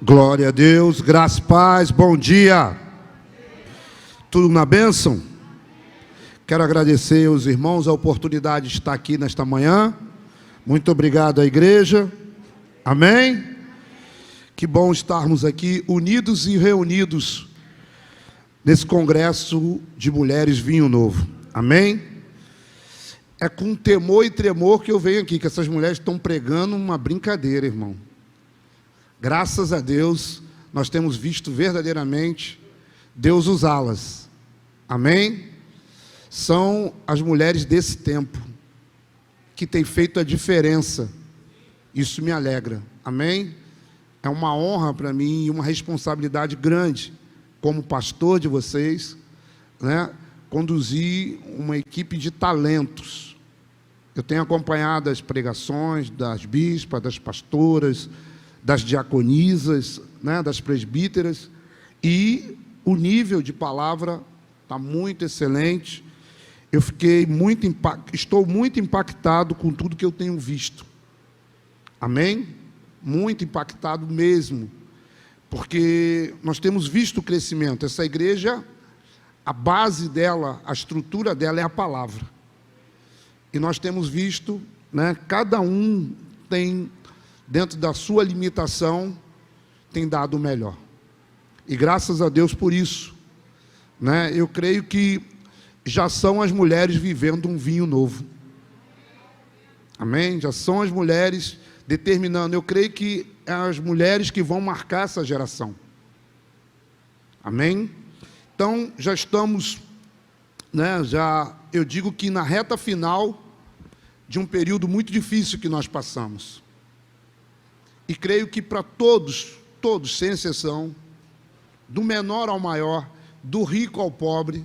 Glória a Deus, graça e paz, bom dia. Tudo na bênção? Quero agradecer aos irmãos a oportunidade de estar aqui nesta manhã. Muito obrigado à igreja. Amém? Que bom estarmos aqui unidos e reunidos nesse congresso de mulheres Vinho Novo. Amém? É com temor e tremor que eu venho aqui, que essas mulheres estão pregando uma brincadeira, irmão. Graças a Deus, nós temos visto verdadeiramente Deus usá-las. Amém? São as mulheres desse tempo que têm feito a diferença. Isso me alegra. Amém? É uma honra para mim e uma responsabilidade grande, como pastor de vocês, né, conduzir uma equipe de talentos. Eu tenho acompanhado as pregações das bispas, das pastoras, das diaconisas, né, das presbíteras, e o nível de palavra está muito excelente. Eu estou muito impactado com tudo que eu tenho visto. Amém? Muito impactado mesmo, porque nós temos visto o crescimento. Essa igreja, a base dela, a estrutura dela é a palavra. E nós temos visto, né, cada um tem, dentro da sua limitação, tem dado o melhor. E graças a Deus por isso, né? Eu creio que já são as mulheres vivendo um vinho novo. Amém? Já são as mulheres determinando. Eu creio que é as mulheres que vão marcar essa geração. Amém? Então, já estamos, né, eu digo que na reta final de um período muito difícil que nós passamos. E creio que para todos, sem exceção, do menor ao maior, do rico ao pobre,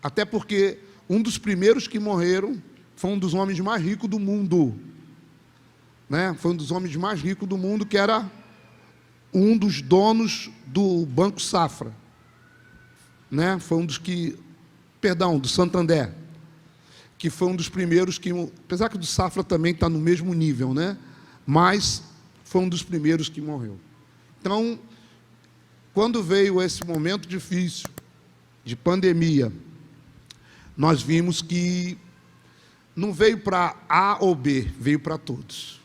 até porque um dos primeiros que morreram foi um dos homens mais ricos do mundo, né? Foi um dos homens mais ricos do mundo, que era um dos donos do Banco Safra, né? Foi um dos do Santander, que foi um dos primeiros que, apesar que o do Safra também está no mesmo nível, né? Mas foi um dos primeiros que morreu. Então, quando veio esse momento difícil, de pandemia, nós vimos que não veio para A ou B, veio para todos.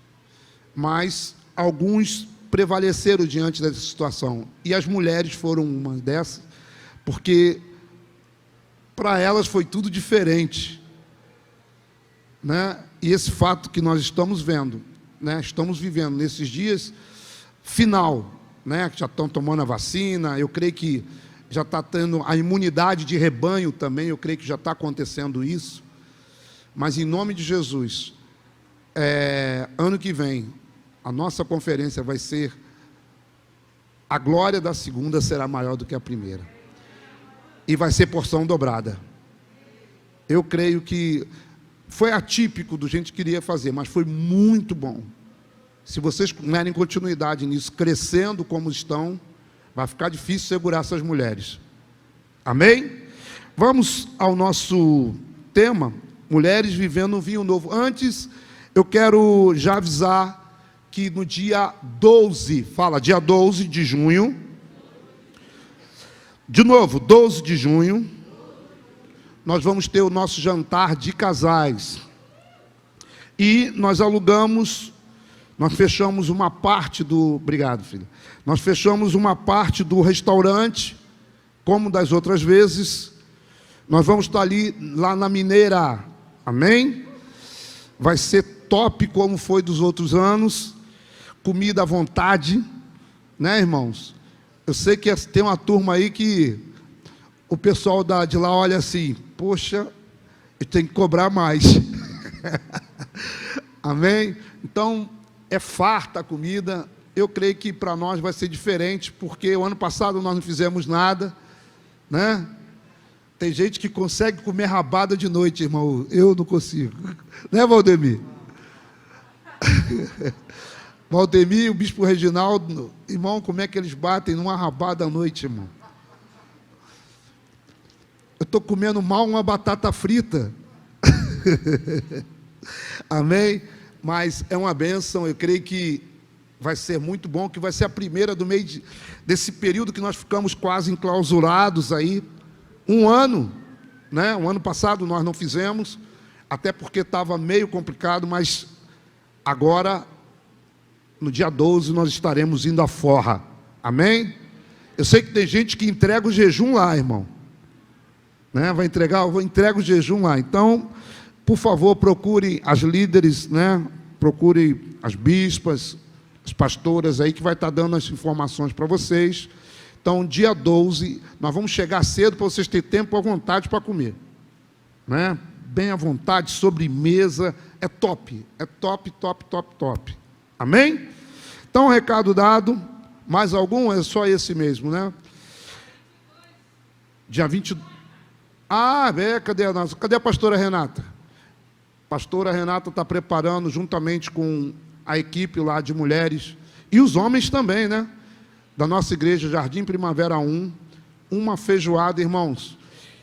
Mas alguns prevaleceram diante dessa situação. E as mulheres foram uma dessas, porque para elas foi tudo diferente, né? E esse fato que nós estamos vendo, né, estamos vivendo nesses dias final, né, que já estão tomando a vacina, eu creio que já está tendo a imunidade de rebanho também, eu creio que já está acontecendo isso, mas em nome de Jesus, ano que vem, a nossa conferência vai ser, a glória da segunda será maior do que a primeira, e vai ser porção dobrada. Eu creio que foi atípico do que a gente queria fazer, mas foi muito bom. Se vocês derem continuidade nisso, crescendo como estão, vai ficar difícil segurar essas mulheres. Amém? Vamos ao nosso tema, mulheres vivendo um vinho novo. Antes, eu quero já avisar que no dia 12, dia 12 de junho, de novo, 12 de junho, nós vamos ter o nosso jantar de casais. E nós fechamos uma parte do... Obrigado, filho. Nós fechamos uma parte do restaurante, como das outras vezes. Nós vamos estar lá na Mineira. Amém? Vai ser top como foi dos outros anos. Comida à vontade. Né, irmãos? Eu sei que tem uma turma aí que o pessoal de lá olha assim, poxa, eu tenho que cobrar mais. Amém? Então, é farta a comida. Eu creio que para nós vai ser diferente, porque o ano passado nós não fizemos nada, né? Tem gente que consegue comer rabada de noite, irmão. Eu não consigo. Né, Valdemir? Valdemir e o bispo Reginaldo, irmão, como é que eles batem numa rabada à noite, irmão? Eu estou comendo mal uma batata frita. Amém? Mas é uma bênção. Eu creio que vai ser muito bom, que vai ser a primeira do meio desse período que nós ficamos quase enclausurados aí. Um ano, né? O ano passado nós não fizemos, até porque estava meio complicado, mas agora, no dia 12, nós estaremos indo à forra. Amém? Eu sei que tem gente que entrega o jejum lá, irmão. Né? Vai entregar, eu vou entregar o jejum lá. Então, por favor, procure as líderes, né? Procure as bispas, as pastoras aí, que vai estar dando as informações para vocês. Então, dia 12, nós vamos chegar cedo para vocês terem tempo à vontade para comer. Né? Bem à vontade, sobremesa, é top, top, top, top. Amém? Então, recado dado. Mais algum? É só esse mesmo, né? Dia 20. Cadê a pastora Renata? Pastora Renata está preparando, juntamente com a equipe lá de mulheres, e os homens também, né? Da nossa igreja Jardim Primavera 1, uma feijoada, irmãos,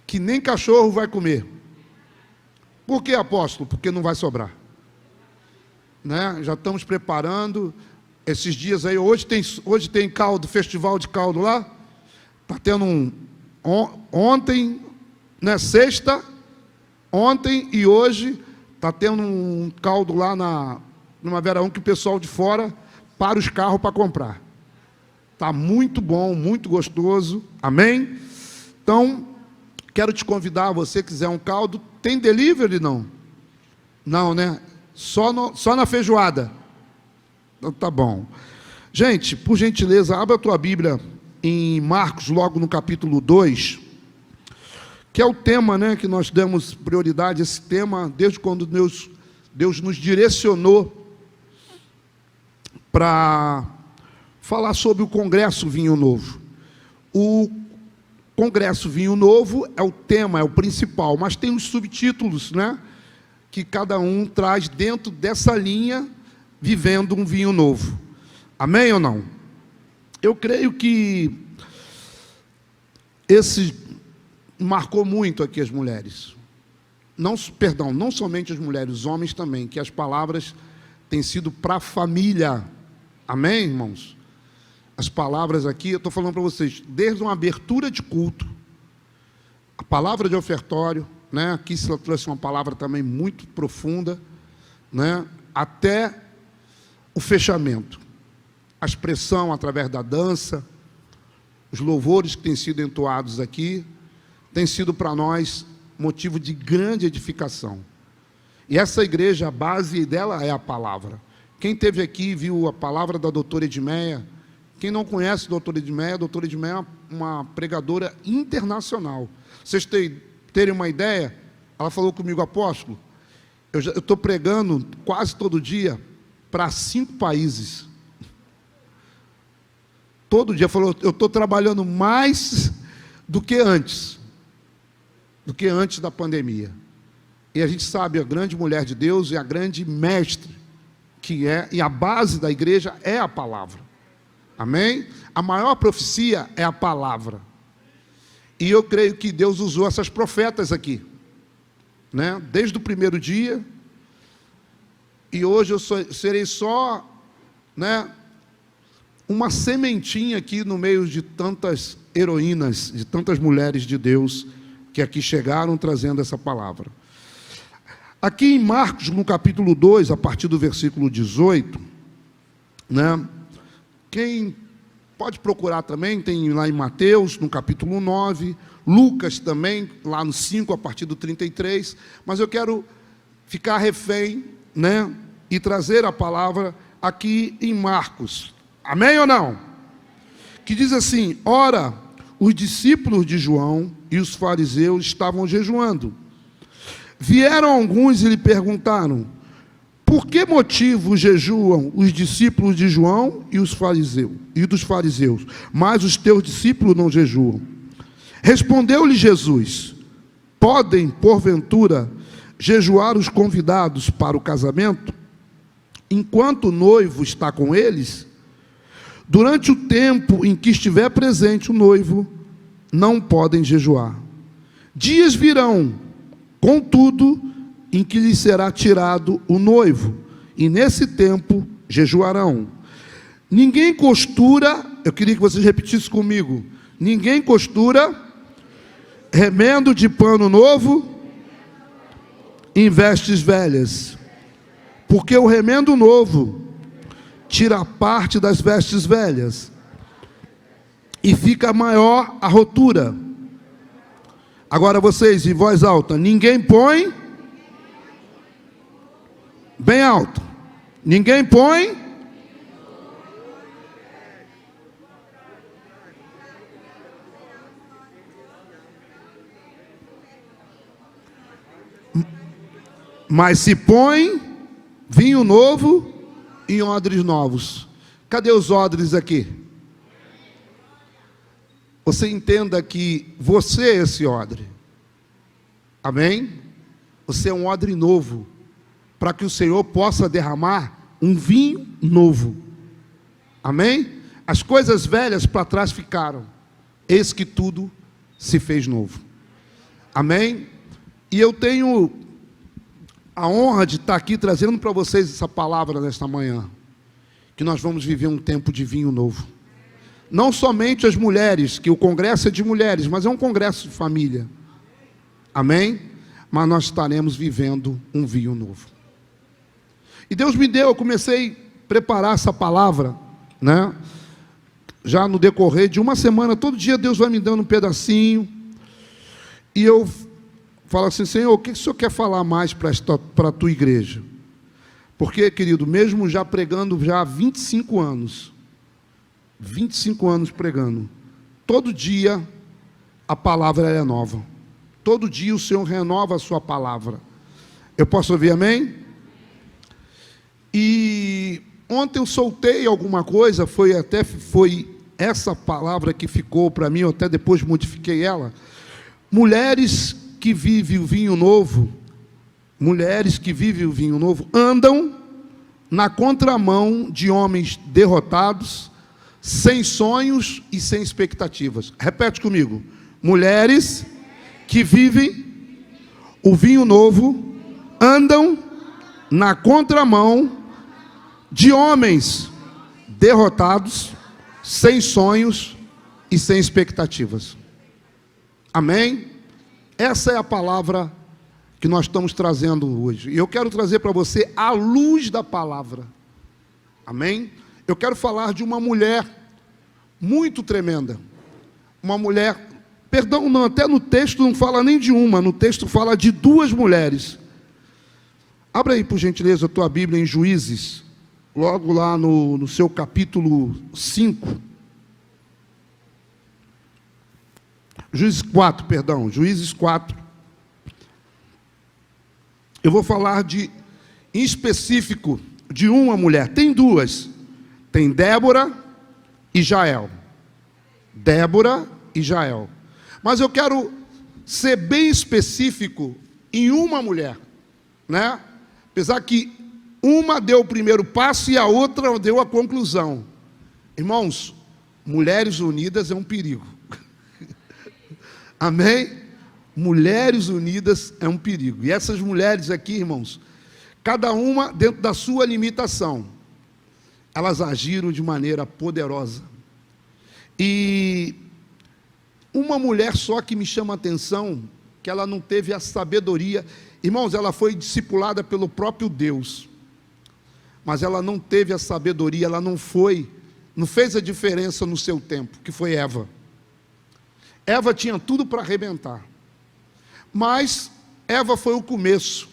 que nem cachorro vai comer. Por que, apóstolo? Porque não vai sobrar. Né? Já estamos preparando. Esses dias aí, hoje tem caldo, festival de caldo lá. Está tendo ontem, né, sexta, ontem e hoje, está tendo um caldo lá na Primavera 1 que o pessoal de fora para os carros para comprar. Está muito bom, muito gostoso. Amém? Então, quero te convidar, você quiser um caldo, tem delivery não? Não, né? Só na feijoada. Então, tá bom. Gente, por gentileza, abra a tua Bíblia em Marcos, logo no capítulo 2, que é o tema, né, que nós demos prioridade, esse tema, desde quando Deus nos direcionou para falar sobre o Congresso Vinho Novo. O Congresso Vinho Novo é o tema, é o principal, mas tem os subtítulos, né, que cada um traz dentro dessa linha, vivendo um vinho novo. Amém ou não? Eu creio que esse marcou muito aqui as mulheres. Não somente as mulheres, os homens também, que as palavras têm sido para a família. Amém, irmãos? As palavras aqui, eu estou falando para vocês, desde uma abertura de culto, a palavra de ofertório, né? Aqui se trouxe uma palavra também muito profunda, né? Até o fechamento, a expressão através da dança, os louvores que têm sido entoados aqui, tem sido para nós motivo de grande edificação. E essa igreja, a base dela é a palavra. Quem esteve aqui viu a palavra da doutora Edmeia. Quem não conhece a doutora Edmeia é uma pregadora internacional. Vocês terem uma ideia, ela falou comigo, apóstolo, eu estou pregando quase todo dia para 5 países. Todo dia, falou, eu estou trabalhando mais do que antes da pandemia. E a gente sabe, a grande mulher de Deus e a grande mestre que é, e a base da igreja é a palavra. Amém? A maior profecia é a palavra. E eu creio que Deus usou essas profetas aqui, né? Desde o primeiro dia. E hoje eu serei só, né, uma sementinha aqui no meio de tantas heroínas, de tantas mulheres de Deus que aqui chegaram trazendo essa palavra. Aqui em Marcos, no capítulo 2, a partir do versículo 18, né, quem pode procurar também, tem lá em Mateus, no capítulo 9, Lucas também, lá no 5, a partir do 33, mas eu quero ficar refém, né, e trazer a palavra aqui em Marcos. Amém ou não? Que diz assim: ora, os discípulos de João e os fariseus estavam jejuando. Vieram alguns e lhe perguntaram: por que motivo jejuam os discípulos de João e dos fariseus, mas os teus discípulos não jejuam? Respondeu-lhe Jesus: podem, porventura, jejuar os convidados para o casamento, enquanto o noivo está com eles? Durante o tempo em que estiver presente o noivo, não podem jejuar. Dias virão, contudo, em que lhes será tirado o noivo, e nesse tempo jejuarão. Ninguém costura, eu queria que vocês repetissem comigo. Ninguém costura remendo de pano novo em vestes velhas. Porque o remendo novo tira parte das vestes velhas e fica maior a rotura. Agora vocês, em voz alta, ninguém põe, bem alto, ninguém põe mas se põe vinho novo em odres novos. Cadê os odres aqui? Você entenda que você é esse odre. Amém? Você é um odre novo, para que o Senhor possa derramar um vinho novo. Amém? As coisas velhas para trás ficaram, eis que tudo se fez novo. Amém? E eu tenho a honra de estar aqui trazendo para vocês essa palavra nesta manhã, que nós vamos viver um tempo de vinho novo. Não somente as mulheres, que o congresso é de mulheres, mas é um congresso de família. Amém? Mas nós estaremos vivendo um vinho novo. E Deus me deu, eu comecei a preparar essa palavra, né? Já no decorrer de uma semana, todo dia Deus vai me dando um pedacinho, e eu falo assim: Senhor, o que o Senhor quer falar mais para a tua igreja? Porque, querido, mesmo já pregando já há 25 anos pregando, todo dia a palavra é nova, todo dia o Senhor renova a sua palavra. Eu posso ouvir amém? E ontem eu soltei alguma coisa, foi essa palavra que ficou para mim, eu até depois modifiquei ela. Mulheres que vivem o vinho novo, andam na contramão de homens derrotados, sem sonhos e sem expectativas. Repete comigo. Mulheres que vivem o vinho novo andam na contramão de homens derrotados, sem sonhos e sem expectativas. Amém? Essa é a palavra que nós estamos trazendo hoje. E eu quero trazer para você a luz da palavra. Amém? Eu quero falar de uma mulher muito tremenda. Uma mulher, perdão, não, até no texto não fala nem de uma, no texto fala de duas mulheres. Abra aí, por gentileza, a tua Bíblia em Juízes, logo lá no seu capítulo 5. Juízes 4. Eu vou falar em específico de uma mulher. Tem duas. Tem Débora e Jael. Mas eu quero ser bem específico em uma mulher, né? Apesar que uma deu o primeiro passo e a outra deu a conclusão. Irmãos, mulheres unidas é um perigo. Amém? Mulheres unidas é um perigo. E essas mulheres aqui, irmãos, cada uma dentro da sua limitação, elas agiram de maneira poderosa. E uma mulher só que me chama a atenção, que ela não teve a sabedoria. Irmãos, ela foi discipulada pelo próprio Deus, mas ela não teve a sabedoria, ela não fez a diferença no seu tempo, que foi Eva. Eva tinha tudo para arrebentar, mas Eva foi o começo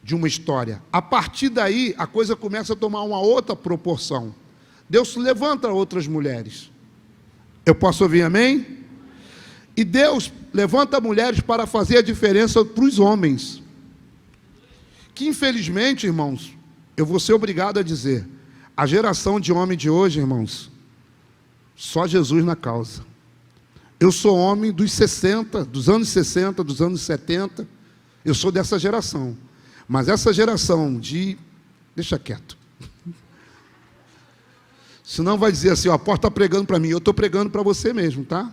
de uma história. A partir daí, a coisa começa a tomar uma outra proporção. Deus levanta outras mulheres. Eu posso ouvir amém? E Deus levanta mulheres para fazer a diferença para os homens. Que infelizmente, irmãos, eu vou ser obrigado a dizer, a geração de homem de hoje, irmãos, só Jesus na causa. Eu sou homem dos 60, dos anos 60, dos anos 70, eu sou dessa geração. Mas essa geração deixa quieto. Senão vai dizer assim, ó, a porta está pregando para mim. Eu estou pregando para você mesmo, tá?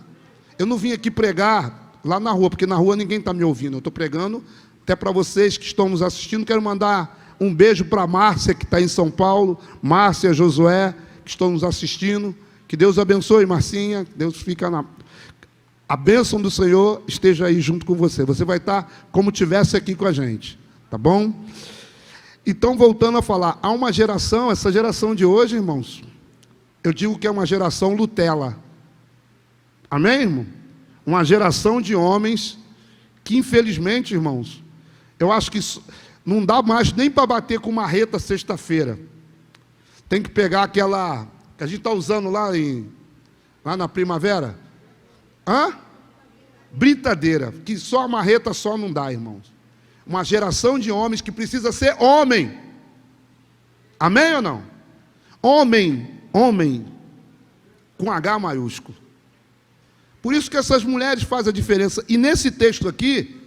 Eu não vim aqui pregar lá na rua, porque na rua ninguém está me ouvindo. Eu estou pregando até para vocês que estão nos assistindo. Quero mandar Um beijo para a Márcia, que está em São Paulo. Márcia, Josué, que estão nos assistindo. Que Deus abençoe, Marcinha. Deus fica na... A bênção do Senhor esteja aí junto com você. Você vai estar como estivesse aqui com a gente. Tá bom? Então, voltando a falar, há uma geração, essa geração de hoje, irmãos, eu digo que é uma geração Nutella. Amém, irmão? Uma geração de homens que, infelizmente, irmãos, eu acho que não dá mais nem para bater com marreta sexta-feira. Tem que pegar aquela que a gente está usando lá na primavera. Britadeira, que só a marreta só não dá, irmãos. Uma geração de homens que precisa ser homem. Amém ou não? Homem, com H maiúsculo. Por isso que essas mulheres fazem a diferença. E nesse texto aqui,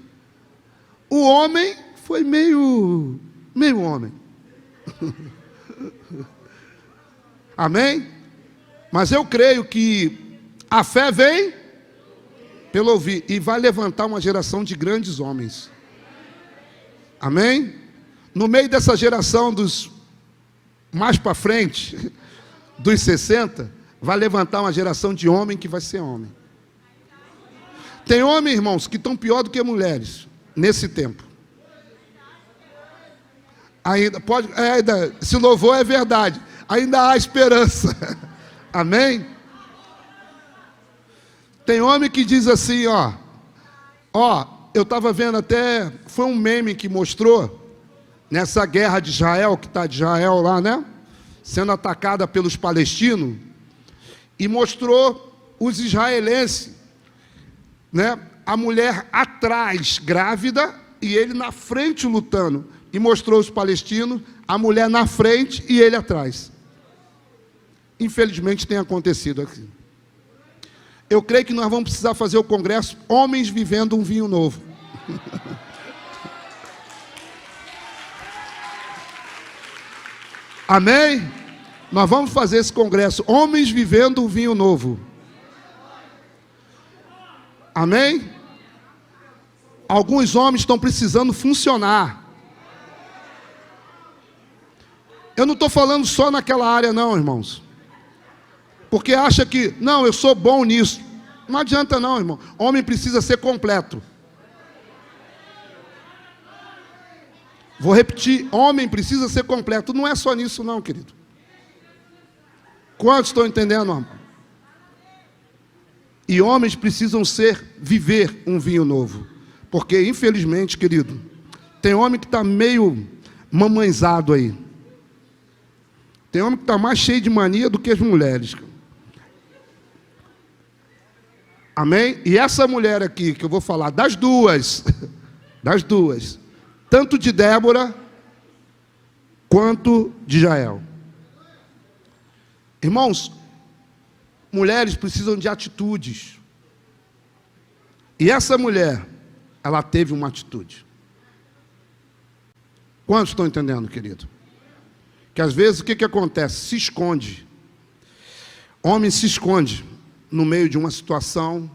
o homem foi meio homem. Amém? Mas eu creio que a fé vem pelo ouvir e vai levantar uma geração de grandes homens. Amém? No meio dessa geração dos mais para frente, dos 60, vai levantar uma geração de homem que vai ser homem. Tem homens, irmãos, que estão pior do que mulheres nesse tempo. Ainda pode, se louvor é verdade, ainda há esperança. Amém? Tem homem que diz assim, eu estava vendo até, foi um meme que mostrou, nessa guerra de Israel, que está de Israel lá, né? Sendo atacada pelos palestinos, e mostrou os israelenses, né? A mulher atrás, grávida, e ele na frente lutando. E mostrou os palestinos, a mulher na frente e ele atrás. Infelizmente tem acontecido aqui. Eu creio que nós vamos precisar fazer o congresso Homens Vivendo um Vinho Novo. Amém? Nós vamos fazer esse congresso Homens Vivendo um Vinho Novo. Amém? Alguns homens estão precisando funcionar. Eu não estou falando só naquela área não, irmãos. Porque acha que, não, eu sou bom nisso. Não adianta não, irmão. Homem precisa ser completo. Vou repetir, homem precisa ser completo. Não é só nisso não, querido. Quantos estão entendendo, irmão? E homens precisam viver um vinho novo. Porque, infelizmente, querido, tem homem que está meio mamãezado aí. Tem homem que está mais cheio de mania do que as mulheres. Amém? E essa mulher aqui, que eu vou falar, das duas, tanto de Débora, quanto de Jael. Irmãos, mulheres precisam de atitudes. E essa mulher, ela teve uma atitude. Quantos estão entendendo, querido? Que às vezes o que acontece? Se esconde. Homem se esconde no meio de uma situação.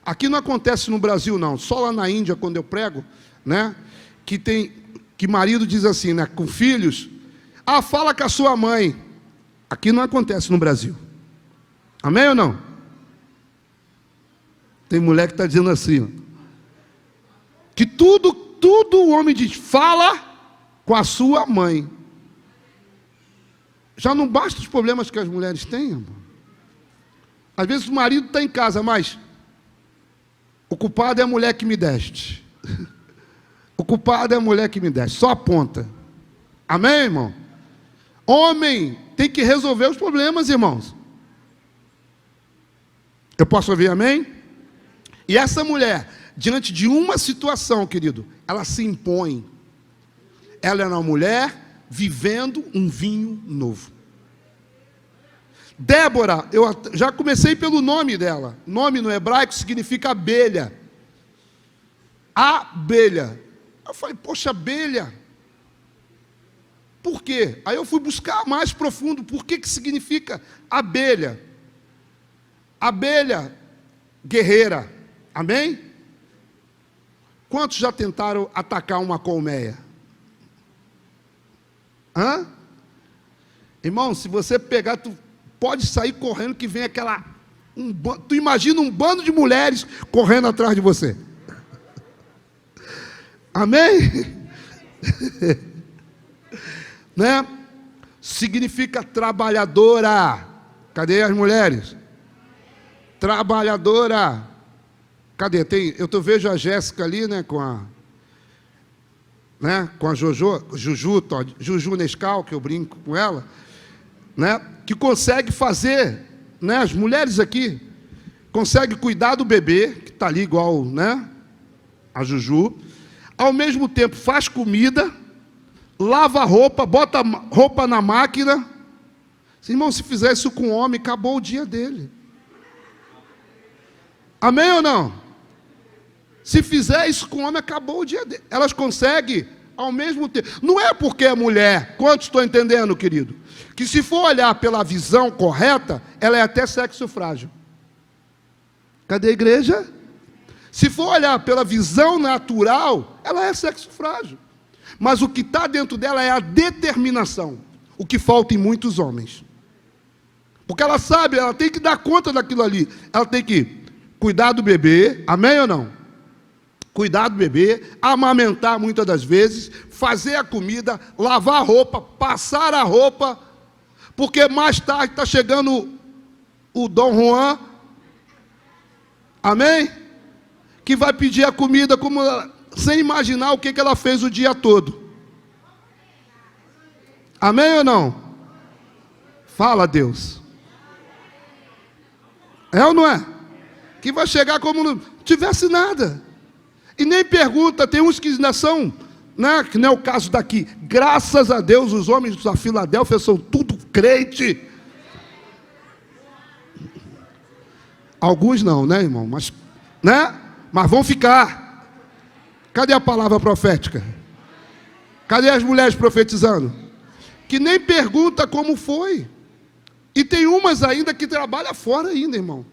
Aqui não acontece no Brasil não, só lá na Índia quando eu prego, né? Que marido diz assim, né? Com filhos, fala com a sua mãe. Aqui não acontece no Brasil. Amém ou não? Tem mulher que está dizendo assim, ó, que tudo o homem diz, fala com a sua mãe. Já não basta os problemas que as mulheres têm, irmão. Às vezes o marido está em casa, mas o culpado é a mulher que me deste. O culpado é a mulher que me deste. Só aponta. Amém, irmão? Homem tem que resolver os problemas, irmãos. Eu posso ouvir amém? E essa mulher, diante de uma situação, querido, ela se impõe. Ela é uma mulher vivendo um vinho novo. Débora, eu já comecei pelo nome dela. Nome no hebraico significa abelha. Abelha. Eu falei, poxa, abelha. Por quê? Aí eu fui buscar mais profundo. Por que significa abelha? Abelha guerreira. Amém? Quantos já tentaram atacar uma colmeia? Hã? Irmão, se você pegar, tu pode sair correndo que vem aquela... tu imagina um bando de mulheres correndo atrás de você. Amém? Né? Significa trabalhadora. Cadê as mulheres? Trabalhadora. Cadê? Vejo a Jéssica ali, né, com a Juju Nescau, que eu brinco com ela, né, que consegue fazer, né, as mulheres aqui, consegue cuidar do bebê, que está ali igual, né, a Juju, ao mesmo tempo faz comida, lava roupa, bota roupa na máquina. Irmão, se fizer isso com o homem, acabou o dia dele. Amém ou não? Se fizer isso com o homem, acabou o dia dele. Elas conseguem ao mesmo tempo. Não é porque é mulher. Quantos estão entendendo, querido? Que se for olhar pela visão correta, ela é até sexo frágil. Cadê a igreja? Se for olhar pela visão natural, ela é sexo frágil. Mas o que está dentro dela é a determinação. O que falta em muitos homens. Porque ela sabe, ela tem que dar conta daquilo ali. Ela tem que cuidar do bebê, amém ou não? Cuidar do bebê, amamentar muitas das vezes, fazer a comida, lavar a roupa, passar a roupa, porque mais tarde está chegando o Dom Juan, amém? Que vai pedir a comida sem imaginar o que ela fez o dia todo. Amém ou não? Fala, Deus. É ou não é? Que vai chegar como não tivesse nada. E nem pergunta, tem uns que ainda são, né, que não é o caso daqui. Graças a Deus, os homens da Filadélfia são tudo crente. Alguns não, né, irmão? Mas, né? Mas vão ficar. Cadê a palavra profética? Cadê as mulheres profetizando? Que nem pergunta como foi. E tem umas ainda que trabalham fora ainda, irmão.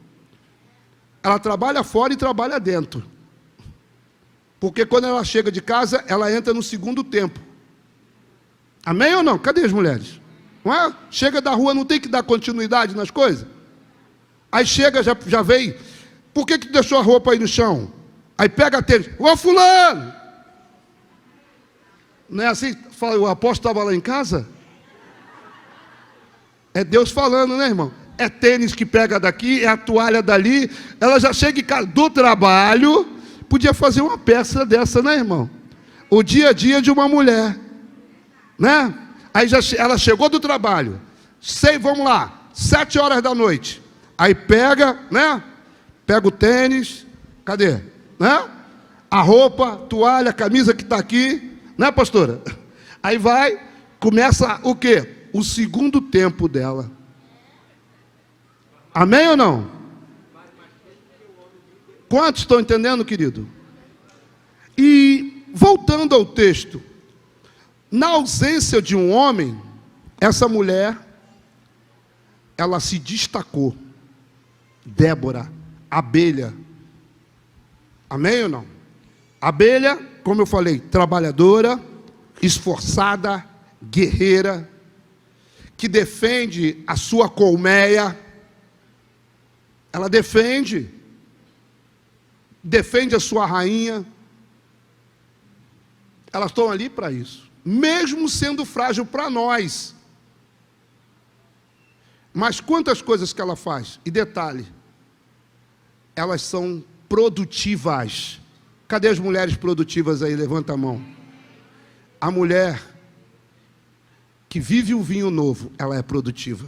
Ela trabalha fora e trabalha dentro. Porque quando ela chega de casa, ela entra no segundo tempo. Amém ou não? Cadê as mulheres? Não é? Chega da rua, não tem que dar continuidade nas coisas? Aí chega, já vem. Por que tu deixou a roupa aí no chão? Aí pega a tênis. Ô fulano! Não é assim? O apóstolo estava lá em casa? É Deus falando, né, irmão? É tênis que pega daqui, é a toalha dali. Ela já chega em casa do trabalho. Podia fazer uma peça dessa, né, irmão? O dia a dia de uma mulher, né? Aí ela chegou do trabalho, vamos lá, 7 horas da noite. Aí pega, né? Pega o tênis, cadê? Né? A roupa, toalha, camisa que está aqui, né, pastora? Aí vai, começa o quê? O segundo tempo dela. Amém ou não? Quantos estão entendendo, querido? E, voltando ao texto, na ausência de um homem, essa mulher, ela se destacou. Débora, abelha. Amém ou não? Abelha, como eu falei, trabalhadora, esforçada, guerreira, que defende a sua colmeia. Ela defende a sua rainha. Elas estão ali para isso, mesmo sendo frágil para nós. Mas quantas coisas que ela faz? E detalhe, elas são produtivas. Cadê as mulheres produtivas aí? Levanta a mão. A mulher que vive o vinho novo, ela é produtiva.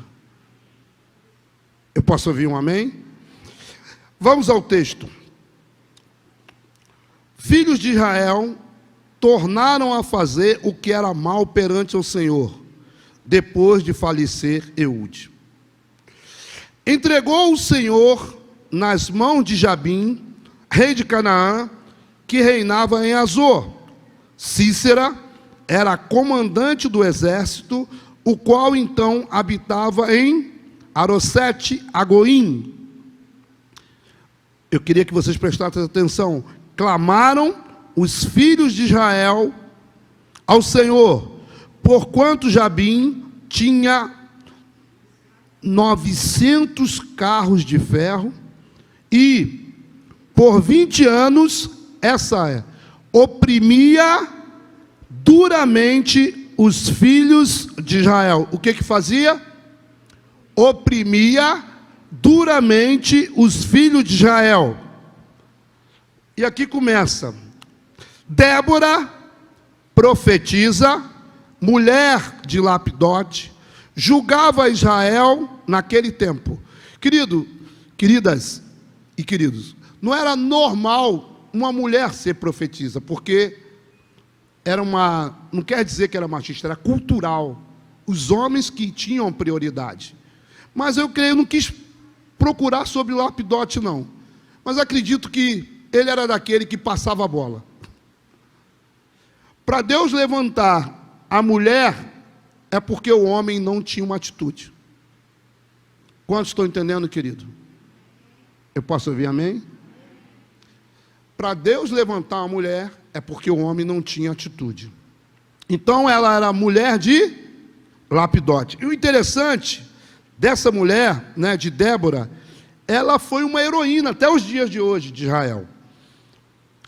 Eu posso ouvir um amém? Vamos ao texto. Filhos de Israel tornaram a fazer o que era mal perante o Senhor, depois de falecer Eude. Entregou o Senhor nas mãos de Jabim, rei de Canaã, que reinava em Azor. Cícera era comandante do exército, o qual então habitava em Arosete-Agoim. Eu queria que vocês prestassem atenção. Clamaram os filhos de Israel ao Senhor, porquanto Jabim tinha 900 carros de ferro e, por 20 anos, oprimia duramente os filhos de Israel. O que fazia? Oprimia duramente os filhos de Israel. E aqui começa. Débora profetiza, mulher de Lapidote, julgava Israel naquele tempo. Queridas e queridos, não era normal uma mulher ser profetisa, porque não quer dizer que era machista, era cultural. Os homens que tinham prioridade. Mas eu creio, não quis procurar sobre Lapidote, não. Mas acredito que ele era daquele que passava a bola. Para Deus levantar a mulher, é porque o homem não tinha uma atitude. Quantos estão entendendo, querido? Eu posso ouvir amém? Para Deus levantar a mulher, é porque o homem não tinha atitude. Então ela era mulher de Lapidote. E o interessante dessa mulher, né, de Débora, ela foi uma heroína até os dias de hoje de Israel.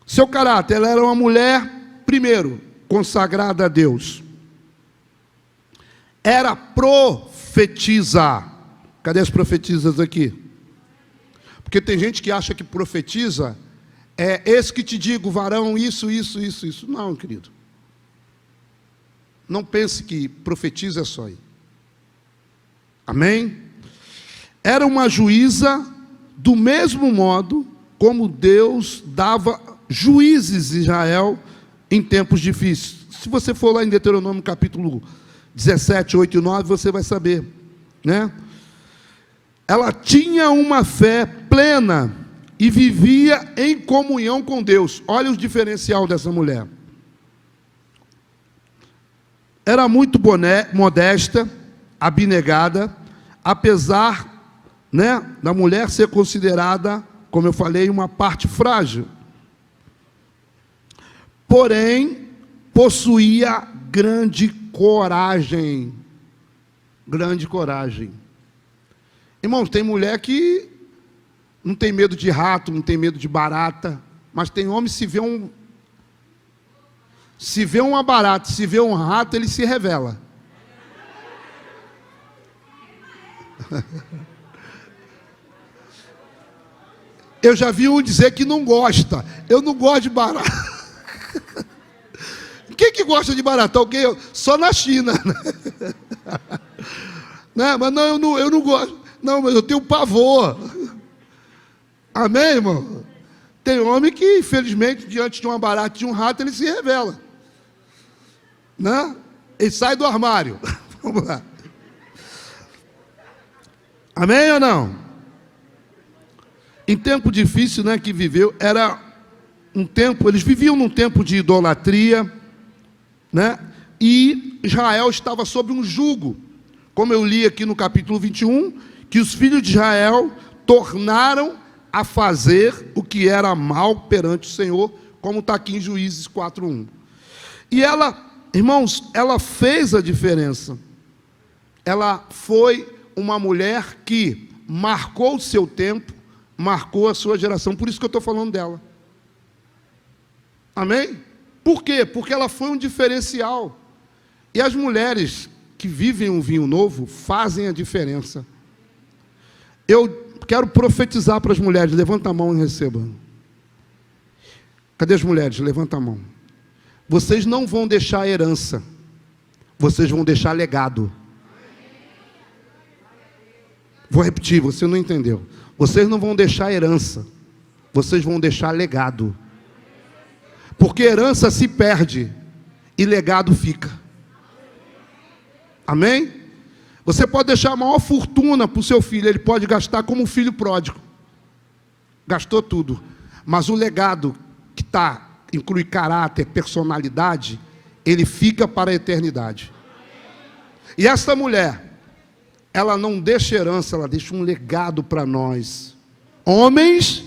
Seu caráter, ela era uma mulher, primeiro, consagrada a Deus. Era profetisa. Cadê as profetisas aqui? Porque tem gente que acha que profetiza é esse que te digo, varão, isso. Não, querido. Não pense que profetiza é só aí. Amém? Era uma juíza do mesmo modo como Deus dava juízes em Israel em tempos difíceis. Se você for lá em Deuteronômio capítulo 17, 8 e 9, você vai saber, né? Ela tinha uma fé plena e vivia em comunhão com Deus. Olha o diferencial dessa mulher. Era muito modesta, abnegada, apesar, né, da mulher ser considerada, como eu falei, uma parte frágil. Porém, possuía grande coragem. Grande coragem. Irmãos, tem mulher que não tem medo de rato, não tem medo de barata, mas tem homem, se vê uma barata, se vê um rato, ele se revela. Eu já vi um dizer que não gosta. Eu não gosto de barata. Quem que gosta de barata? Alguém? Só na China. Né? Mas não, eu não gosto. Não, mas eu tenho pavor. Amém, irmão? Tem homem que, infelizmente, diante de uma barata e de um rato, ele se revela. Né? Ele sai do armário. Vamos lá. Amém ou não? Em tempo difícil, né, que viveu, era um tempo, eles viviam num tempo de idolatria, né? E Israel estava sob um jugo. Como eu li aqui no capítulo 21, que os filhos de Israel tornaram a fazer o que era mal perante o Senhor, como está aqui em Juízes 4:1. E ela, irmãos, ela fez a diferença. Ela foi uma mulher que marcou o seu tempo, marcou a sua geração. Por isso que eu estou falando dela. Amém? Por quê? Porque ela foi um diferencial. E as mulheres que vivem um vinho novo fazem a diferença. Eu quero profetizar para as mulheres. Levanta a mão e receba. Cadê as mulheres? Levanta a mão. Vocês não vão deixar herança. Vocês vão deixar legado. Vou repetir, você não entendeu. Vocês não vão deixar herança. Vocês vão deixar legado. Porque herança se perde e legado fica. Amém? Você pode deixar a maior fortuna para o seu filho, ele pode gastar como um filho pródigo. Gastou tudo. Mas o legado que inclui caráter, personalidade, ele fica para a eternidade. E essa mulher, ela não deixa herança, ela deixa um legado para nós. Homens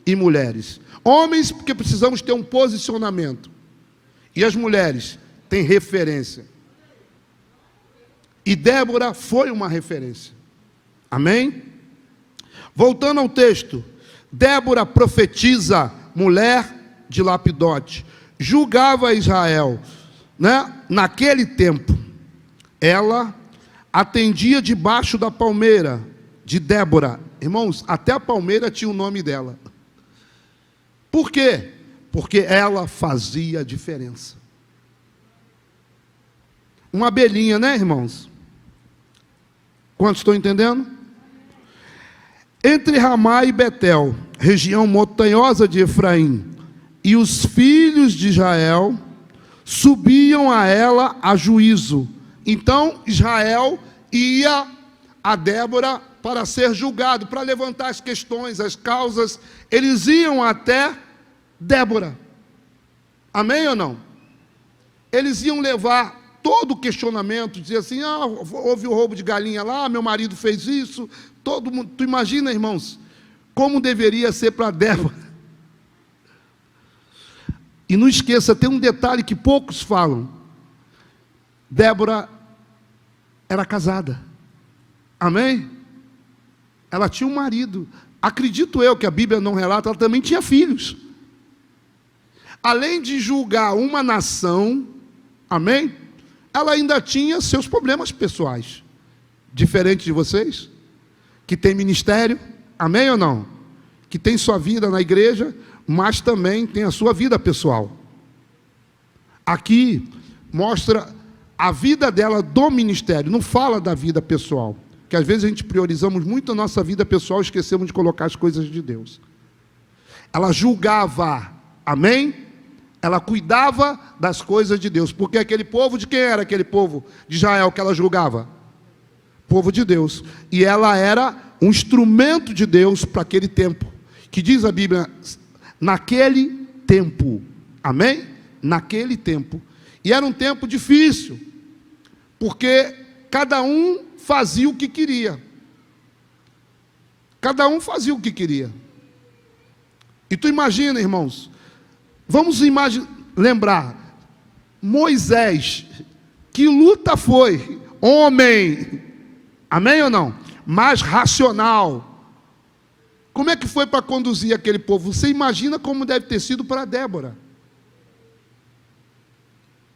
e mulheres. Homens, porque precisamos ter um posicionamento. E as mulheres têm referência. E Débora foi uma referência. Amém? Voltando ao texto, Débora profetiza, mulher de Lapidote, julgava Israel, né? Naquele tempo, ela atendia debaixo da palmeira de Débora. Irmãos, até a palmeira tinha o nome dela. Por quê? Porque ela fazia a diferença. Uma abelhinha, né, irmãos? Quantos estão entendendo? Entre Ramá e Betel, região montanhosa de Efraim, e os filhos de Israel subiam a ela a juízo. Então Israel ia a Débora para ser julgado, para levantar as questões, as causas. Eles iam até Débora. Amém ou não? Eles iam levar todo o questionamento, dizer assim, houve o roubo de galinha lá, meu marido fez isso, todo mundo. Tu imagina, irmãos, como deveria ser para Débora. E não esqueça, tem um detalhe que poucos falam. Débora era casada. Amém? Ela tinha um marido. Acredito eu que a Bíblia não relata, ela também tinha filhos. Além de julgar uma nação, amém? Ela ainda tinha seus problemas pessoais. Diferente de vocês, que tem ministério, amém ou não? Que tem sua vida na igreja, mas também tem a sua vida pessoal. Aqui mostra a vida dela do ministério, não fala da vida pessoal, que às vezes a gente priorizamos muito a nossa vida pessoal e esquecemos de colocar as coisas de Deus. Ela julgava, amém? Ela cuidava das coisas de Deus, porque aquele povo, de quem era aquele povo de Israel que ela julgava? Povo de Deus, e ela era um instrumento de Deus para aquele tempo, que diz a Bíblia, naquele tempo, amém? Naquele tempo, e era um tempo difícil, porque cada um fazia o que queria, cada um fazia o que queria, e tu imagina, irmãos, vamos lembrar, Moisés, que luta foi, homem, amém ou não? Mais racional, como é que foi para conduzir aquele povo? Você imagina como deve ter sido para Débora.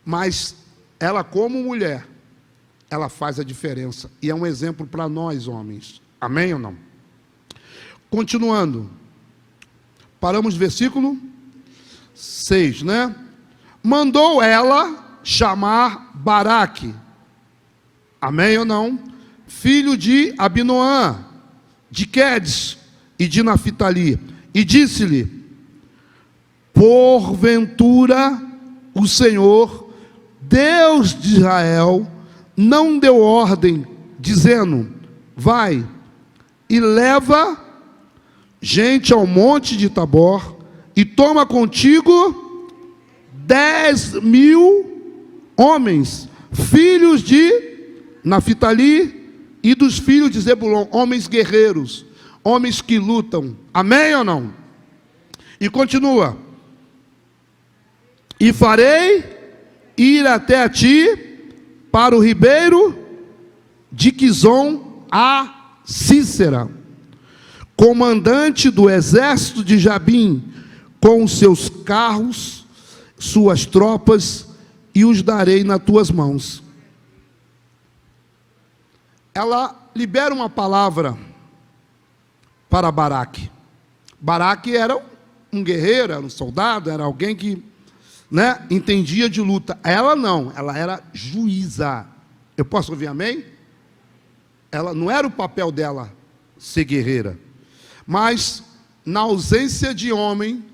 Mas ela, como mulher, ela faz a diferença. E é um exemplo para nós, homens. Amém ou não? Continuando. Paramos no versículo 6, né? Mandou ela chamar Baraque. Amém ou não? Filho de Abinoã, de Quedes e de Naphtali, e disse-lhe, porventura o Senhor, Deus de Israel, não deu ordem, dizendo, vai e leva gente ao monte de Tabor, e toma contigo 10.000 homens, filhos de Naphtali e dos filhos de Zebulon, homens guerreiros, homens que lutam, amém ou não? E continua, e farei ir até a ti, para o ribeiro de Quizon a Cícera, comandante do exército de Jabim, com seus carros, suas tropas, e os darei nas tuas mãos. Ela libera uma palavra para Baraque. Baraque era um guerreiro, era um soldado, era alguém que, né, entendia de luta. Ela não, ela era juíza. Eu posso ouvir amém? Ela não era o papel dela ser guerreira, mas na ausência de homem,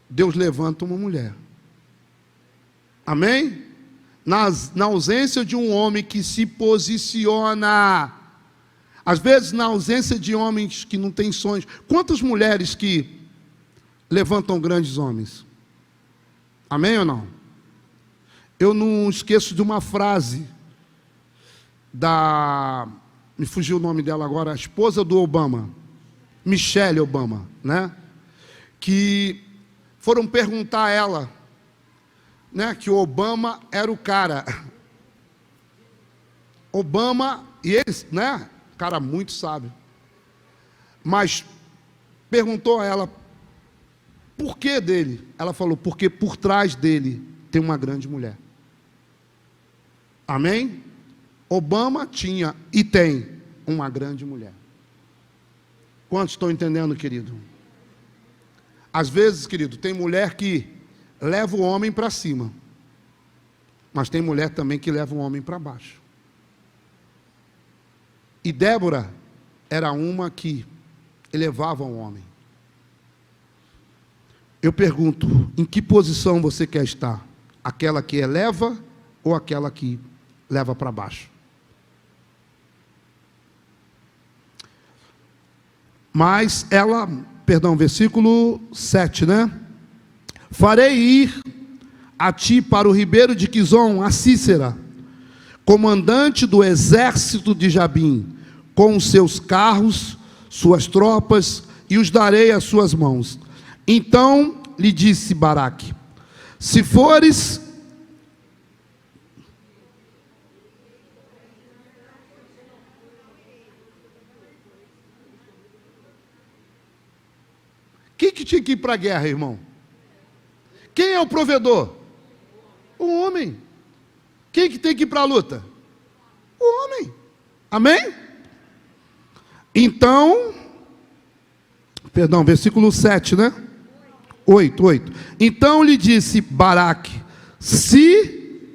Deus levanta uma mulher. Amém? Na ausência de um homem que se posiciona, às vezes na ausência de homens que não têm sonhos. Quantas mulheres que levantam grandes homens? Amém ou não? Eu não esqueço de uma frase me fugiu o nome dela agora, a esposa do Obama, Michelle Obama, né? Que foram perguntar a ela, né, que o Obama era o cara. Obama, e eles, né? Cara muito sábio. Mas perguntou a ela, por que dele? Ela falou, porque por trás dele tem uma grande mulher. Amém? Obama tinha e tem uma grande mulher. Quantos estão entendendo, querido? Às vezes, querido, tem mulher que leva o homem para cima, mas tem mulher também que leva o homem para baixo. E Débora era uma que elevava o homem. Eu pergunto, em que posição você quer estar? Aquela que eleva ou aquela que leva para baixo? Mas ela, versículo 7, né? Farei ir a ti para o ribeiro de Quizon, a Cícera, comandante do exército de Jabim, com os seus carros, suas tropas, e os darei às suas mãos. Então lhe disse Baraque, se fores... Quem que tinha que ir para a guerra, irmão? Quem é o provedor? O homem. Quem que tem que ir para a luta? O homem. Amém? Então, versículo 7, né? 8. Então lhe disse Baraque, se...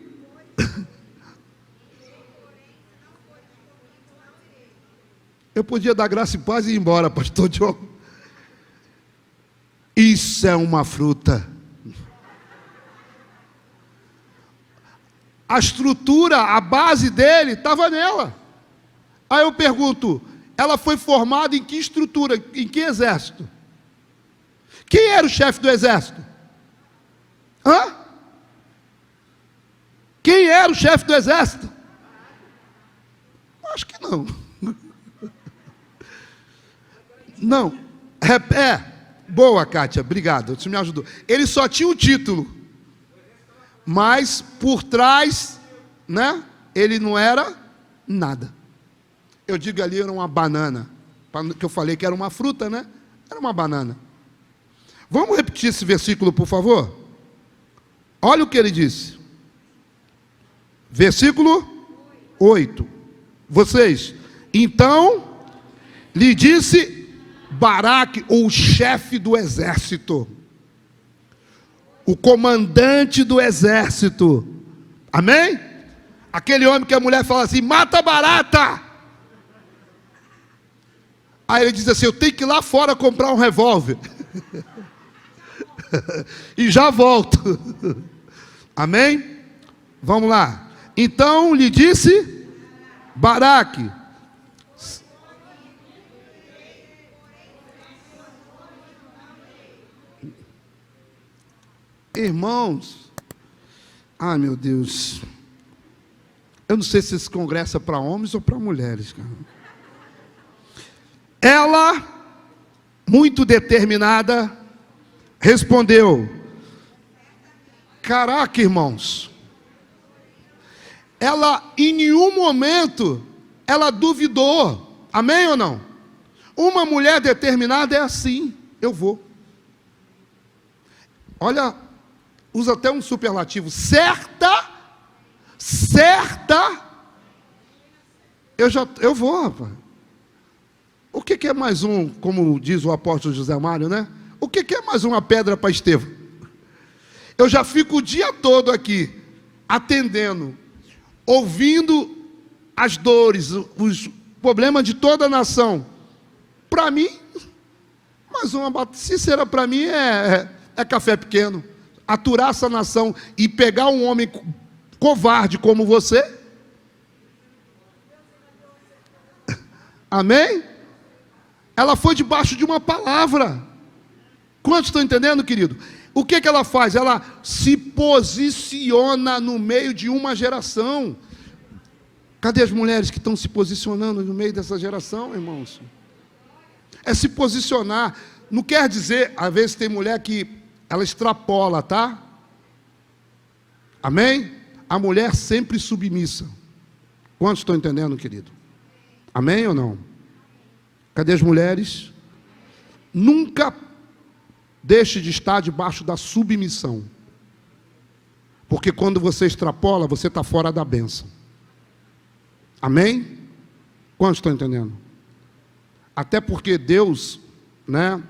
Eu podia dar graça e paz e ir embora, pastor Diogo. Isso é uma fruta. A estrutura, a base dele estava nela. Aí eu pergunto, ela foi formada em que estrutura, em que exército? Quem era o chefe do exército? Hã? Quem era o chefe do exército? Acho que não. Não. Boa, Kátia, obrigado, você me ajudou. Ele só tinha o título, mas por trás, né? Ele não era nada. Eu digo ali, era uma banana, que eu falei que era uma fruta, né? Era uma banana. Vamos repetir esse versículo, por favor? Olha o que ele disse. Versículo 8. Vocês, então, lhe disse Baraque, o chefe do exército, o comandante do exército, amém? Aquele homem que a mulher fala assim, mata a barata. Aí ele diz assim, eu tenho que ir lá fora comprar um revólver. E já volto. Amém? Vamos lá. Então lhe disse Baraque, irmãos, ai meu Deus, eu não sei se esse congresso é para homens ou para mulheres, cara. Ela, muito determinada, respondeu, caraca, irmãos, ela em nenhum momento, ela duvidou, amém ou não? Uma mulher determinada é assim, eu vou. Olha, usa até um superlativo, certa, eu vou, rapaz. O que é mais um, como diz o apóstolo José Mário, né? O que é mais uma pedra para Estevão? Eu já fico o dia todo aqui, atendendo, ouvindo as dores, os problemas de toda a nação. Para mim, mais uma Cícera para mim é café pequeno. Aturar essa nação e pegar um homem covarde como você. Amém? Ela foi debaixo de uma palavra. Quantos estão entendendo, querido? O que ela faz? Ela se posiciona no meio de uma geração. Cadê as mulheres que estão se posicionando no meio dessa geração, irmãos? É se posicionar. Não quer dizer, às vezes tem mulher que ela extrapola, tá? Amém? A mulher sempre submissa. Quantos estão entendendo, querido? Amém ou não? Cadê as mulheres? Nunca deixe de estar debaixo da submissão. Porque quando você extrapola, você está fora da bênção. Amém? Quantos estão entendendo? Até porque Deus, né?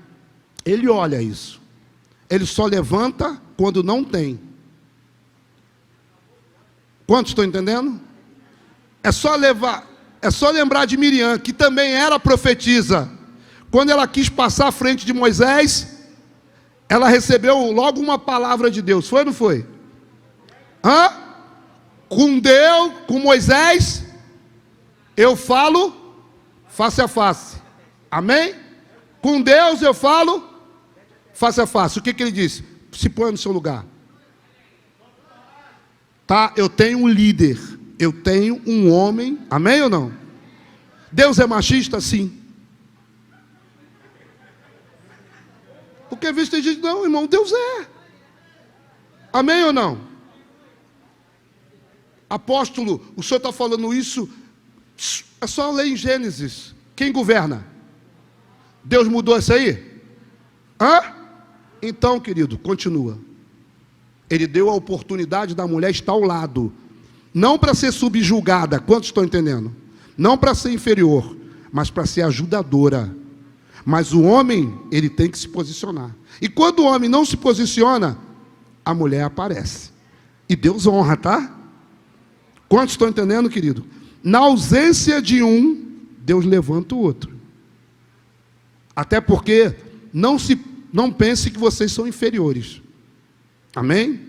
Ele olha isso. Ele só levanta quando não tem. Quantos estão entendendo? É só lembrar de Miriam, que também era profetisa. Quando ela quis passar à frente de Moisés, ela recebeu logo uma palavra de Deus. Foi ou não foi? Com Deus, com Moisés, eu falo face a face. Amém? Com Deus eu falo face a face. O que ele disse? Se põe no seu lugar. Tá? Eu tenho um líder. Eu tenho um homem. Amém ou não? Deus é machista? Sim. Porque às vezes tem gente, não, irmão, Deus é. Amém ou não? Apóstolo, o senhor está falando isso, é só ler em Gênesis. Quem governa? Deus mudou isso aí? Então, querido, continua. Ele deu a oportunidade da mulher estar ao lado. Não para ser subjugada, quantos estão entendendo? Não para ser inferior, mas para ser ajudadora. Mas o homem, ele tem que se posicionar. E quando o homem não se posiciona, a mulher aparece. E Deus honra, tá? Quantos estão entendendo, querido? Na ausência de um, Deus levanta o outro. Até porque não pense que vocês são inferiores. Amém?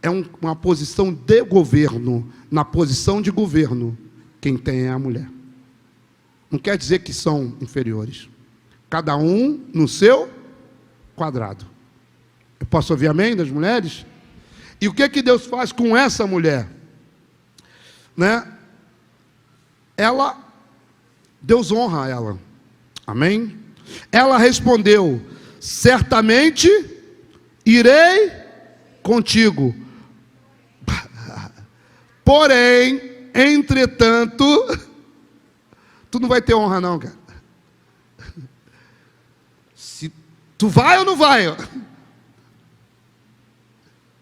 É uma posição de governo. Na posição de governo, quem tem é a mulher. Não quer dizer que são inferiores. Cada um no seu quadrado. Eu posso ouvir amém das mulheres? E o que Deus faz com essa mulher? Né? Deus honra ela. Amém? Ela respondeu: certamente irei contigo. Porém, entretanto, tu não vai ter honra não, cara. Se tu vai ou não vai?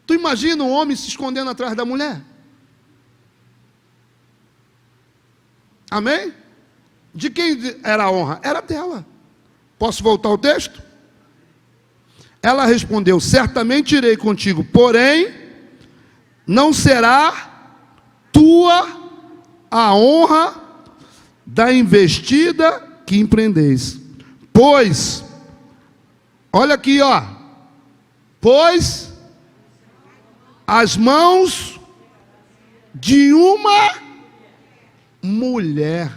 Tu imagina um homem se escondendo atrás da mulher? Amém? De quem era a honra? Era dela. Posso voltar ao texto? Ela respondeu: certamente irei contigo, porém não será tua a honra da investida que empreendeis. Pois, olha aqui, pois as mãos de uma mulher,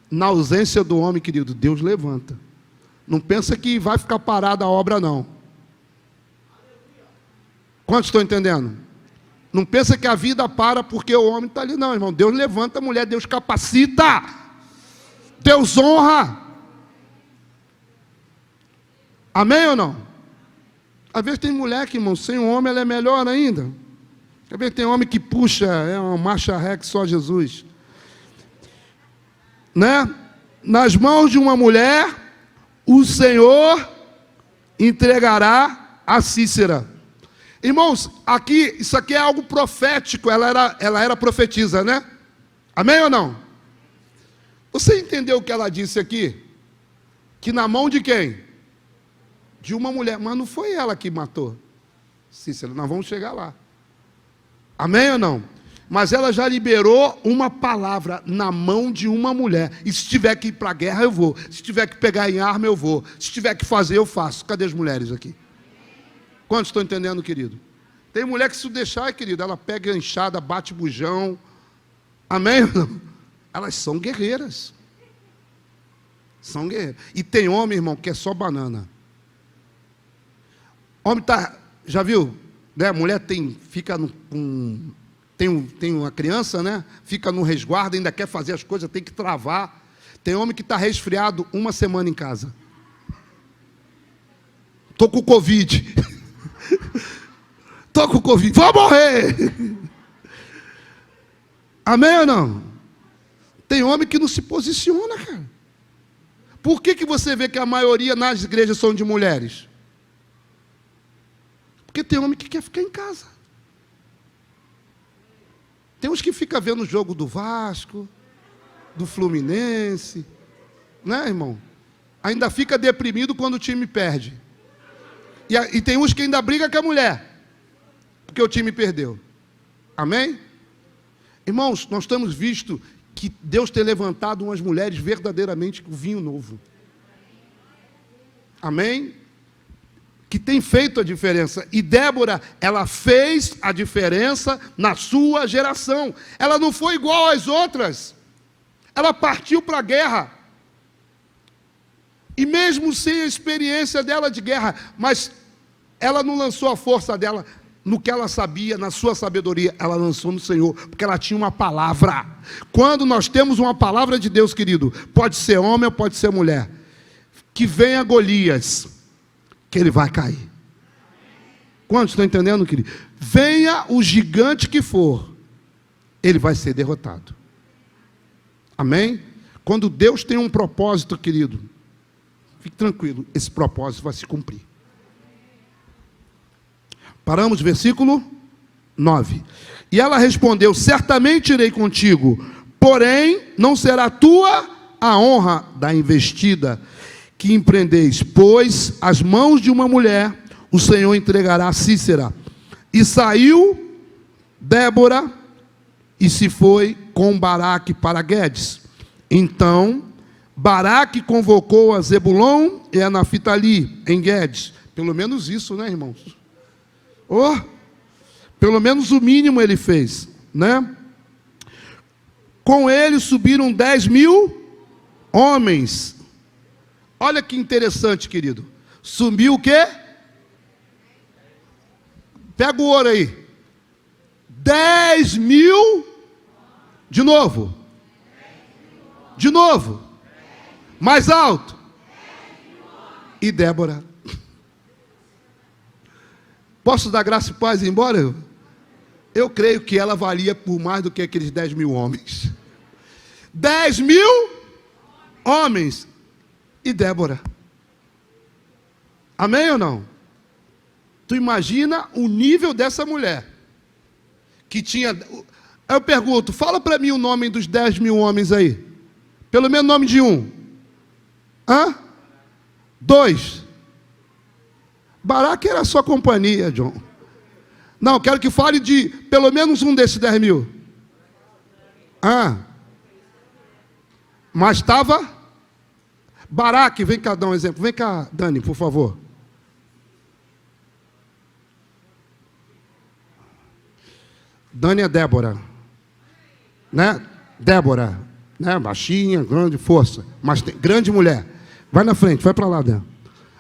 na ausência do homem, querido, Deus levanta. Não pensa que vai ficar parada a obra, não. Quantos estão entendendo? Não pensa que a vida para porque o homem está ali, não, irmão. Deus levanta a mulher, Deus capacita, Deus honra. Amém ou não? Às vezes tem mulher que, irmão, sem um homem ela é melhor ainda. Às vezes tem homem que puxa, é uma marcha ré que só Jesus. Né? Nas mãos de uma mulher, o Senhor entregará a Cícera. Irmãos, isso aqui é algo profético. Ela era profetisa, né? Amém ou não? Você entendeu o que ela disse aqui? Que na mão de quem? De uma mulher. Mas não foi ela que matou Cícera. Nós vamos chegar lá. Amém ou não? Mas ela já liberou uma palavra na mão de uma mulher. E se tiver que ir para a guerra, eu vou. Se tiver que pegar em arma, eu vou. Se tiver que fazer, eu faço. Cadê as mulheres aqui? Quantos estão entendendo, querido? Tem mulher que se deixar, querido, ela pega a enxada, bate bujão. Amém ou não? Elas são guerreiras. São guerreiras. E tem homem, irmão, que é só banana. Homem já viu? Né? A mulher fica tem uma criança, né? Fica no resguardo, ainda quer fazer as coisas, tem que travar. Tem homem que está resfriado 1 semana em casa. Estou com Covid. Estou com Covid. Vou morrer. Amém ou não? Tem homem que não se posiciona, cara. Por que você vê que a maioria nas igrejas são de mulheres? Porque tem homem que quer ficar em casa. Tem uns que ficam vendo o jogo do Vasco, do Fluminense, né, irmão? Ainda fica deprimido quando o time perde. E tem uns que ainda briga com a mulher, porque o time perdeu. Amém? Irmãos, nós temos visto que Deus tem levantado umas mulheres verdadeiramente com vinho novo. Amém? Que tem feito a diferença. E Débora, ela fez a diferença na sua geração. Ela não foi igual às outras. Ela partiu para a guerra. E mesmo sem a experiência dela de guerra, mas ela não lançou a força dela no que ela sabia, na sua sabedoria, ela lançou no Senhor, porque ela tinha uma palavra. Quando nós temos uma palavra de Deus, querido, pode ser homem ou pode ser mulher, que venha Golias, que ele vai cair. Quantos estão entendendo, querido? Venha o gigante que for, ele vai ser derrotado. Amém? Quando Deus tem um propósito, querido, fique tranquilo, esse propósito vai se cumprir. Paramos, versículo 9. E ela respondeu: certamente irei contigo, porém não será tua a honra da investida que empreendeis, pois as mãos de uma mulher o Senhor entregará a Sísera. E saiu Débora e se foi com Baraque para Guedes. Então Baraque convocou a Zebulon e a Naftali em Guedes. Pelo menos isso, né, irmãos? Oh, pelo menos o mínimo ele fez, né? Com ele subiram 10.000 homens. Olha que interessante, querido. Subiu o quê? Pega o ouro aí. 10.000. De novo. De novo. Mais alto. E Débora. Posso dar graça e paz e ir embora? Eu creio que ela valia por mais do que aqueles 10.000 homens. 10.000 homens. E Débora. Amém ou não? Tu imagina o nível dessa mulher. Que tinha... Eu pergunto, fala para mim o nome dos 10.000 homens aí. Pelo menos o nome de um. Hã? 2. Baraque era a sua companhia, John. Não, quero que fale de pelo menos um desses 10.000. Mas estava... Baraque, vem cá dar um exemplo. Vem cá, Dani, por favor. Dani é Débora. Né? Débora. Né? Baixinha, grande, força. Mas tem, grande mulher. Vai na frente, vai para lá, Débora.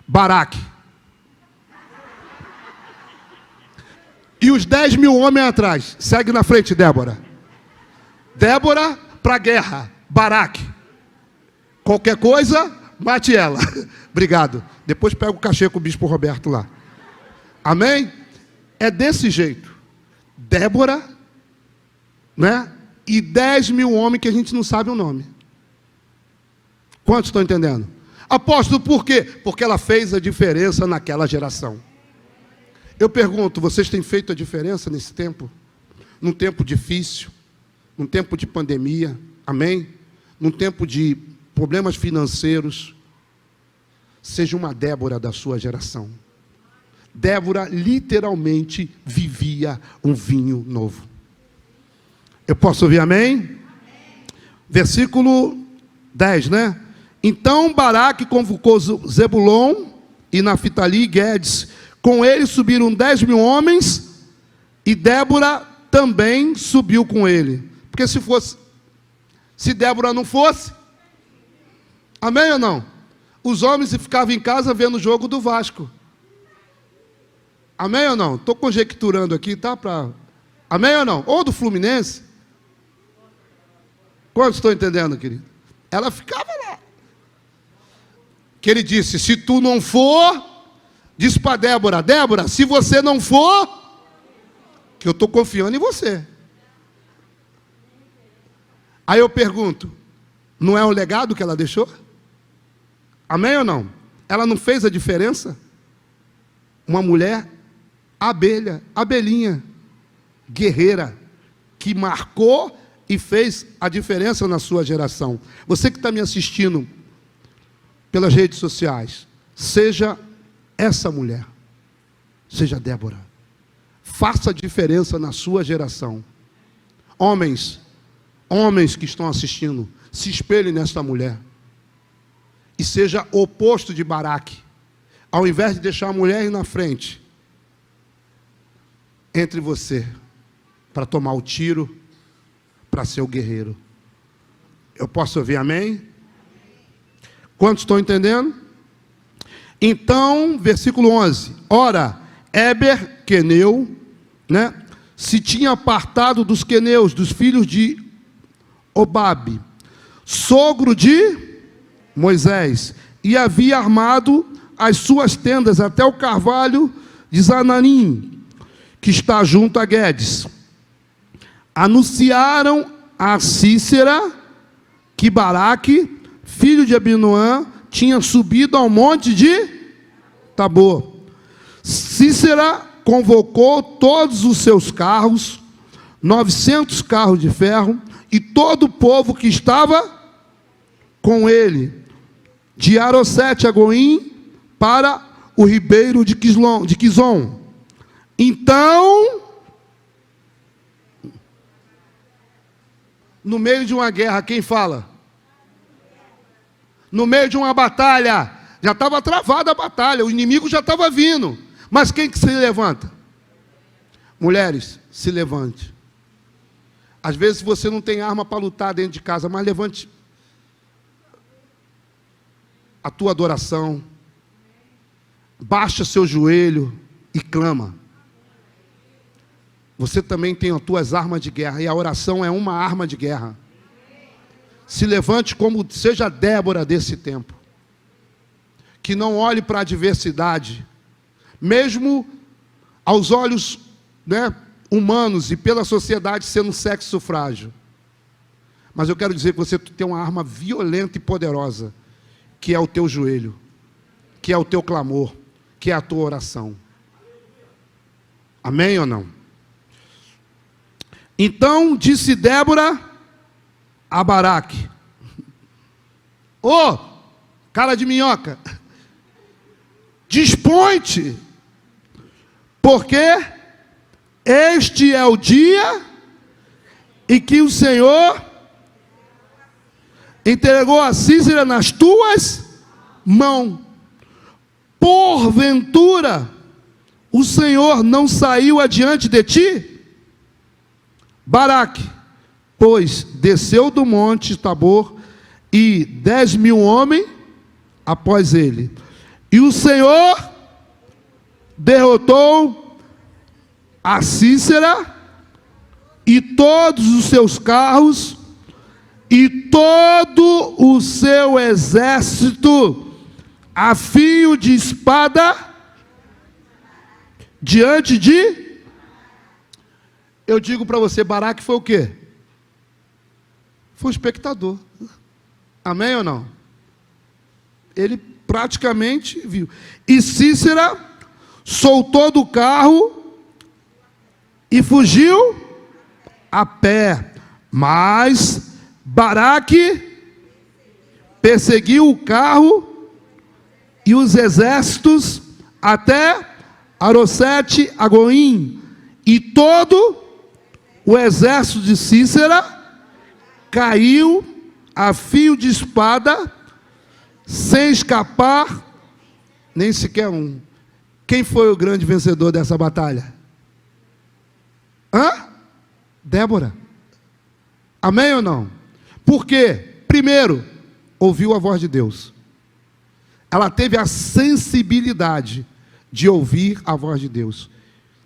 Baraque. E os 10.000 homens atrás. Segue na frente, Débora. Débora para a guerra. Baraque. Qualquer coisa, mate ela. Obrigado. Depois pega o cachê com o bispo Roberto lá. Amém? É desse jeito. Débora, né? E 10.000 homens que a gente não sabe o nome. Quantos estão entendendo? Apóstolo, por quê? Porque ela fez a diferença naquela geração. Eu pergunto, vocês têm feito a diferença nesse tempo? Num tempo difícil, num tempo de pandemia, amém? Num tempo de problemas financeiros. Seja uma Débora da sua geração. Débora literalmente vivia um vinho novo. Eu posso ouvir amém? Amém. Versículo 10, né? Então Baraque convocou Zebulon e Naftali e Guedes. Com ele subiram 10.000 homens, e Débora também subiu com ele. Porque se Débora não fosse, amém ou não? Os homens ficavam em casa vendo o jogo do Vasco. Amém ou não? Estou conjecturando aqui, tá? Amém ou não? Ou do Fluminense. Quantos estão entendendo, querido? Ela ficava lá. Que ele disse, se tu não for... Diz para Débora, Débora, se você não for, que eu estou confiando em você. Aí eu pergunto, não é o legado que ela deixou? Amém ou não? Ela não fez a diferença? Uma mulher abelha, abelhinha, guerreira, que marcou e fez a diferença na sua geração. Você que está me assistindo pelas redes sociais, seja essa mulher, seja Débora. Faça a diferença na sua geração. Homens que estão assistindo, se espelhem nesta mulher. E seja o oposto de Baraque. Ao invés de deixar a mulher ir na frente, entre você para tomar o tiro, para ser o guerreiro. Eu posso ouvir amém? Quantos estão entendendo? Então, versículo 11. Ora, Éber, queneu, se tinha apartado dos queneus, dos filhos de Obabe, sogro de Moisés, e havia armado as suas tendas até o carvalho de Zananim, que está junto a Guedes. Anunciaram a Sísera que Baraque, filho de Abinoam, tinha subido ao monte de Tabor. Sísera convocou todos os seus carros, 900 carros de ferro, e todo o povo que estava com ele, de Arosete a Goim, para o ribeiro de Quizon. Então, no meio de uma guerra, quem fala? No meio de uma batalha, já estava travada a batalha, o inimigo já estava vindo. Mas quem que se levanta? Mulheres, se levante. Às vezes você não tem arma para lutar dentro de casa, mas levante a tua adoração, baixa seu joelho e clama. Você também tem as tuas armas de guerra, e a oração é uma arma de guerra. Se levante como seja Débora desse tempo, que não olhe para a adversidade, mesmo aos olhos humanos e pela sociedade sendo sexo frágil. Mas eu quero dizer que você tem uma arma violenta e poderosa, que é o teu joelho, que é o teu clamor, que é a tua oração. Amém ou não? Então disse Débora a Baraque: ô, cara de minhoca, dispõe-te, porque este é o dia em que o Senhor entregou a Sísera nas tuas mãos. Porventura, o Senhor não saiu adiante de ti? Baraque, pois, desceu do monte Tabor, e 10.000 homens após ele. E o Senhor derrotou a Sísera e todos os seus carros e todo o seu exército a fio de espada diante de... Eu digo para você, Baraque foi o quê? Foi o espectador. Amém ou não? Ele praticamente viu. E Sísera soltou do carro e fugiu a pé. Mas Baraque perseguiu o carro e os exércitos até Arosete a Goim, e todo o exército de Sísera caiu a fio de espada, sem escapar nem sequer um. Quem foi o grande vencedor dessa batalha? Débora. Amém ou não? Por quê? Primeiro, ouviu a voz de Deus. Ela teve a sensibilidade de ouvir a voz de Deus.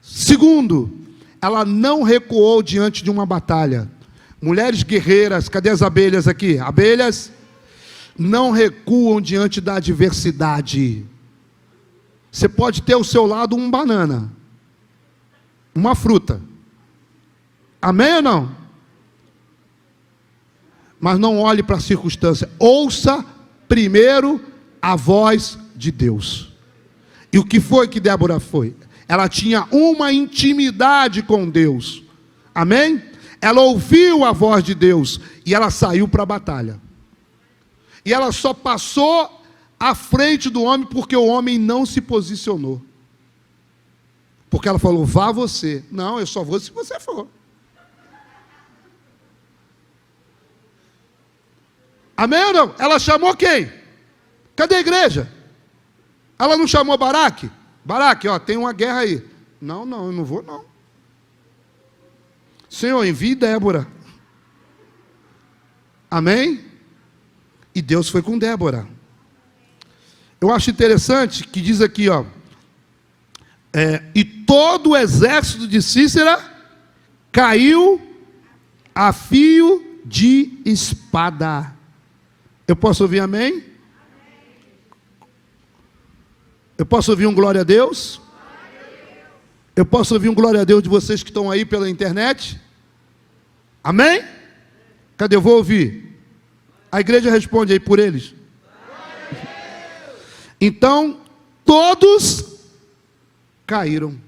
Segundo, ela não recuou diante de uma batalha. Mulheres guerreiras, cadê as abelhas aqui? Abelhas não recuam diante da adversidade. Você pode ter ao seu lado uma banana, uma fruta. Amém ou não? Mas não olhe para a circunstância. Ouça primeiro a voz de Deus. E o que foi que Débora foi? Ela tinha uma intimidade com Deus. Amém? Ela ouviu a voz de Deus e ela saiu para a batalha. E ela só passou à frente do homem porque o homem não se posicionou. Porque ela falou, vá você. Não, eu só vou se você for. Amém ou não? Ela chamou quem? Cadê a igreja? Ela não chamou Baraque? Baraque, ó, tem uma guerra aí. Não, eu não vou não. Senhor, envie Débora. Amém? E Deus foi com Débora. Eu acho interessante que diz aqui, ó. E todo o exército de Cícera caiu a fio de espada. Eu posso ouvir amém? Eu posso ouvir um glória a Deus? Eu posso ouvir um glória a Deus de vocês que estão aí pela internet? Amém? Cadê? Eu vou ouvir. A igreja responde aí por eles. Então, todos caíram.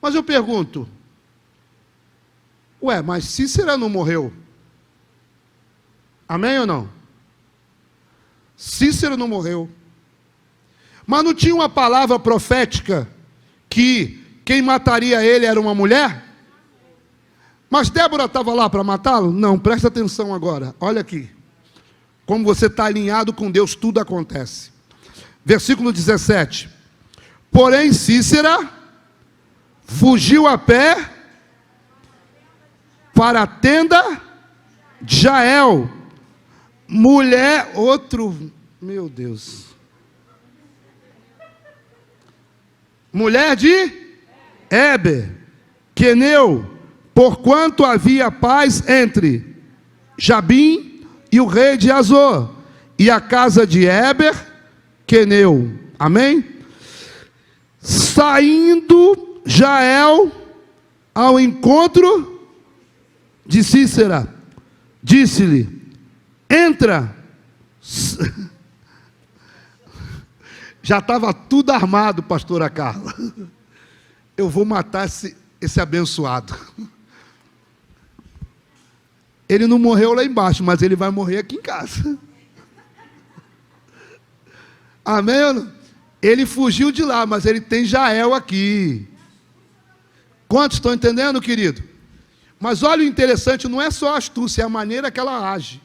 Mas eu pergunto, mas Cícera não morreu? Amém ou não? Cícera não morreu. Mas não tinha uma palavra profética que quem mataria ele era uma mulher? Mas Débora estava lá para matá-lo? Não, presta atenção agora. Olha aqui. Como você está alinhado com Deus, tudo acontece. Versículo 17. Porém, Cícera fugiu a pé para a tenda de Jael, mulher, meu Deus. Mulher de Éber, queneu, porquanto havia paz entre Jabim e o rei de Azor, e a casa de Éber, queneu. Amém? Saindo Jael ao encontro de Cícera, disse-lhe, entra. Já estava tudo armado, pastora Carla. Eu vou matar esse abençoado. Ele não morreu lá embaixo, mas ele vai morrer aqui em casa. Amém? Ele fugiu de lá, mas ele tem Jael aqui. Quantos estão entendendo, querido? Mas olha o interessante, não é só a astúcia, é a maneira que ela age.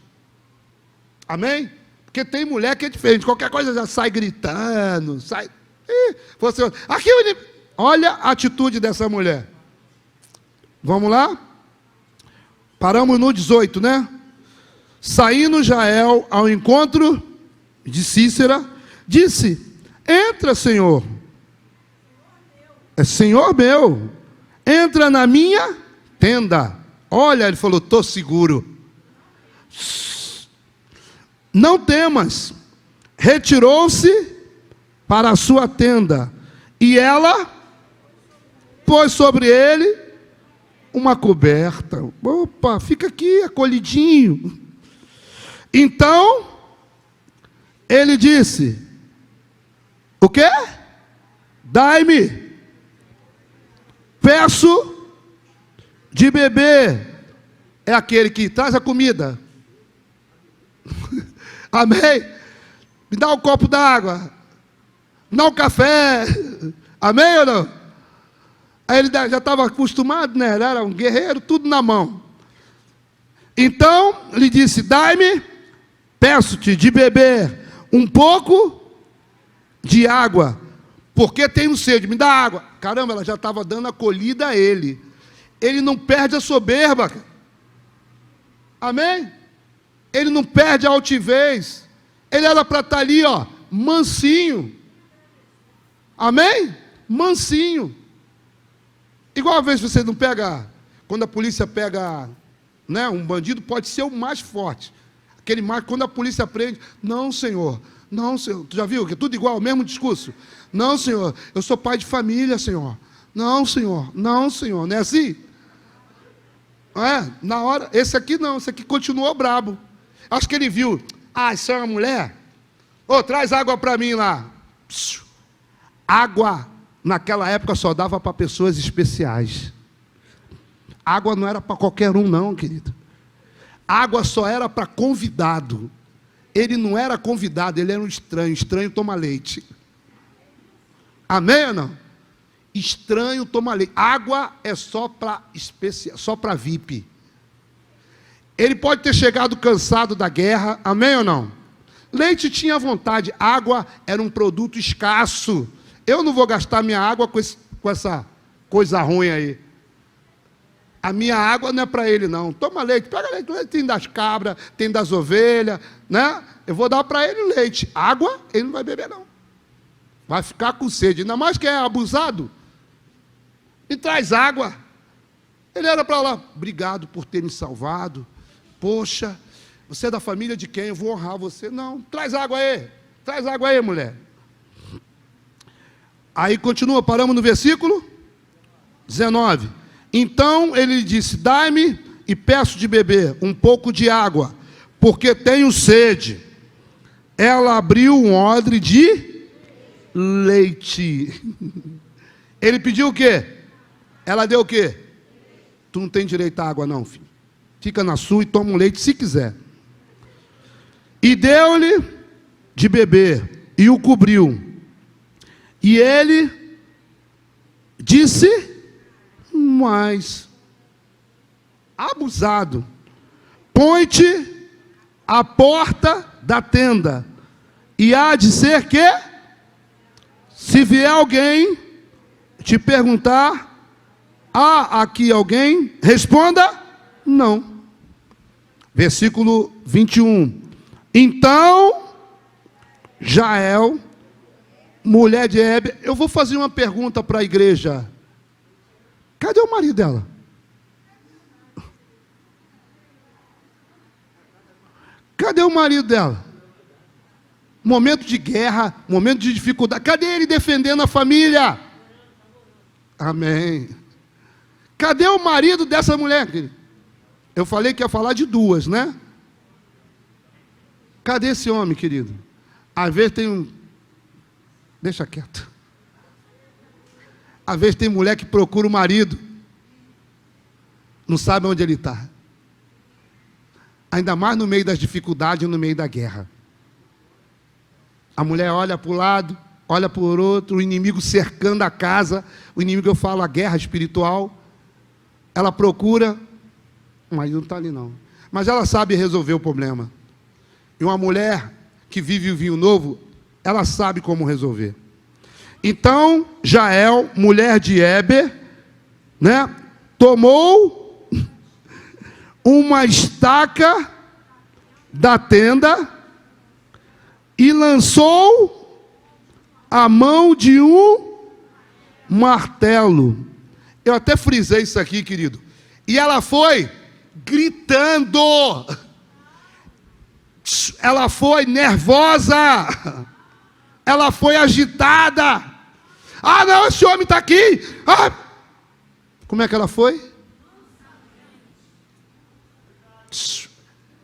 Amém? Porque tem mulher que é diferente, qualquer coisa já sai gritando, sai... Aqui, olha a atitude dessa mulher. Vamos lá? Paramos no 18, né? Saindo Jael ao encontro de Cícera, disse, entra, Senhor. É Senhor meu. Entra na minha tenda. Olha, ele falou, estou seguro. Não temas. Retirou-se para a sua tenda. E ela pôs sobre ele uma coberta. Opa, fica aqui acolhidinho. Então, ele disse, o quê? Dai-me, peço de beber. É aquele que traz a comida. Amém? Me dá um copo d'água. Me dá um café. Amém ou não? Aí ele já estava acostumado, né? Ele era um guerreiro, tudo na mão. Então, ele disse, dai-me, peço-te de beber um pouco de água, porque tenho sede, me dá água. Caramba, ela já estava dando acolhida a ele. Ele não perde a soberba. Amém? Ele não perde a altivez. Ele era para estar ali, ó, mansinho. Amém? Mansinho. Igual a vez você não pega, quando a polícia pega, né, um bandido, pode ser o mais forte. Aquele mais, quando a polícia prende, não, senhor, tu já viu que é tudo igual, o mesmo discurso. Não, senhor, eu sou pai de família, senhor. Não, senhor, não é assim? Na hora, esse aqui não, esse aqui continuou brabo. Acho que ele viu, isso é uma mulher? Traz água para mim lá. Água, naquela época, só dava para pessoas especiais. Água não era para qualquer um, não, querido. Água só era para convidado. Ele não era convidado, ele era um estranho. Estranho toma leite. Amém ou não? Estranho toma leite. Água é só para VIP. Ele pode ter chegado cansado da guerra, amém ou não? Leite tinha vontade, água era um produto escasso. Eu não vou gastar minha água com essa coisa ruim aí. A minha água não é para ele, não. Toma leite, pega leite, leite tem das cabras, tem das ovelhas, né? Eu vou dar para ele leite. Água, ele não vai beber, não. Vai ficar com sede, ainda mais que é abusado. Me traz água. Ele era para lá, obrigado por ter me salvado. Poxa, você é da família de quem? Eu vou honrar você. Não, traz água aí, mulher. Aí continua, paramos no versículo 19. Então ele disse, dai-me e peço de beber um pouco de água, porque tenho sede. Ela abriu um odre de leite. Ele pediu o quê? Ela deu o quê? Tu não tem direito à água não, filho. Fica na sua e toma um leite se quiser. E deu-lhe de beber, e o cobriu. E ele disse, mas, abusado, põe-te à porta da tenda, e há de ser que, se vier alguém te perguntar, há aqui alguém? Responda, não. Versículo 21. Então, Jael, mulher de Heber, eu vou fazer uma pergunta para a igreja. Cadê o marido dela? Cadê o marido dela? Momento de guerra, momento de dificuldade. Cadê ele defendendo a família? Amém. Cadê o marido dessa mulher, querido? Eu falei que ia falar de duas, né? Cadê esse homem, querido? Às vezes tem um... Deixa quieto. Às vezes tem mulher que procura o marido, não sabe onde ele está. Ainda mais no meio das dificuldades, no meio da guerra. A mulher olha para o lado, olha para o outro, o inimigo cercando a casa. O inimigo, eu falo, a guerra espiritual. Ela procura, o marido não está ali não. Mas ela sabe resolver o problema. E uma mulher que vive o vinho novo, ela sabe como resolver. Então, Jael, mulher de Heber, né, tomou uma estaca da tenda e lançou a mão de um martelo. Eu até frisei isso aqui, querido. E ela foi gritando. Ela foi nervosa. Ela foi agitada. Ah, não, esse homem está aqui. Ah. Como é que ela foi?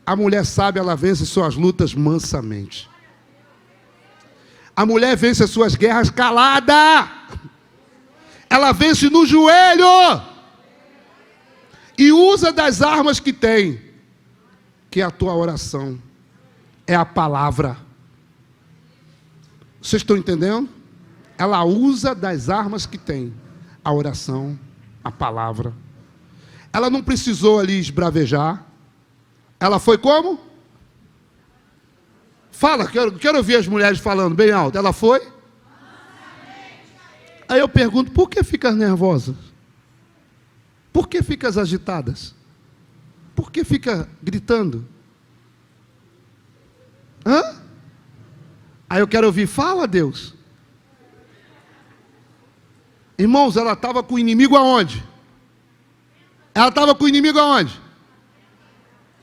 A mulher sábia, ela vence suas lutas mansamente. A mulher vence as suas guerras calada. Ela vence no joelho. E usa das armas que tem, que é a tua oração, é a palavra. Vocês estão entendendo? Ela usa das armas que tem, a oração, a palavra. Ela não precisou ali esbravejar. Ela foi como? Fala, quero ouvir as mulheres falando bem alto. Ela foi? Aí eu pergunto, por que ficas nervosa? Por que ficas agitadas? Por que fica gritando? Hã? Aí eu quero ouvir, fala, Deus. Irmãos, ela estava com o inimigo aonde? Ela estava com o inimigo aonde?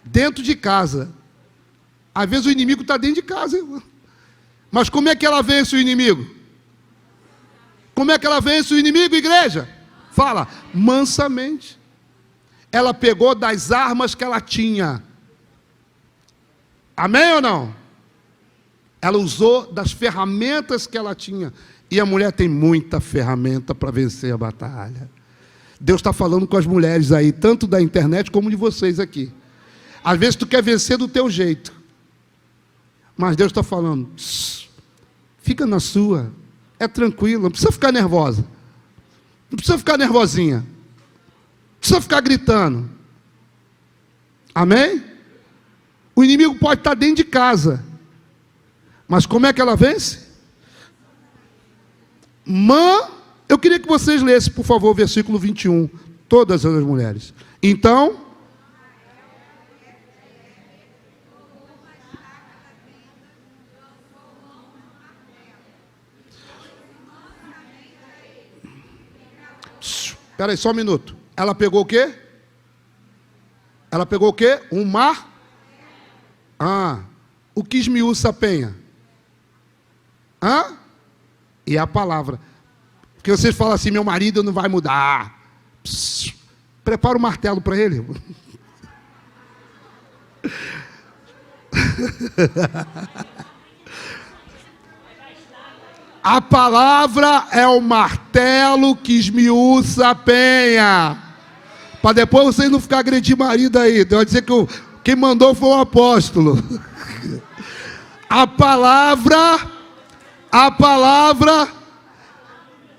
Dentro de casa. Às vezes o inimigo está dentro de casa, irmão. Mas como é que ela vence o inimigo? Como é que ela vence o inimigo, igreja? Fala, mansamente. ela pegou das armas que ela tinha. Amém ou não? Ela usou das ferramentas que ela tinha. E a mulher tem muita ferramenta para vencer a batalha. Deus está falando com as mulheres aí, tanto da internet como de vocês aqui. Às vezes tu quer vencer do teu jeito. Mas Deus está falando, fica na sua. É tranquilo, não precisa ficar nervosa. Não precisa ficar nervosinha. Não precisa ficar gritando. Amém? O inimigo pode estar dentro de casa. Mas como é que ela vence? Eu queria que vocês lessem, por favor, o versículo 21. Todas as mulheres. Então, espera aí, só um minuto. Ela pegou o quê? Ela pegou o quê? Um mar? O que esmiuça a penha? E a palavra. Porque vocês falam assim, meu marido não vai mudar. Prepara o martelo para ele. A palavra é o martelo que esmiuça a penha. Para depois vocês não ficarem agredindo marido aí. Vai dizer que quem mandou foi o apóstolo. A palavra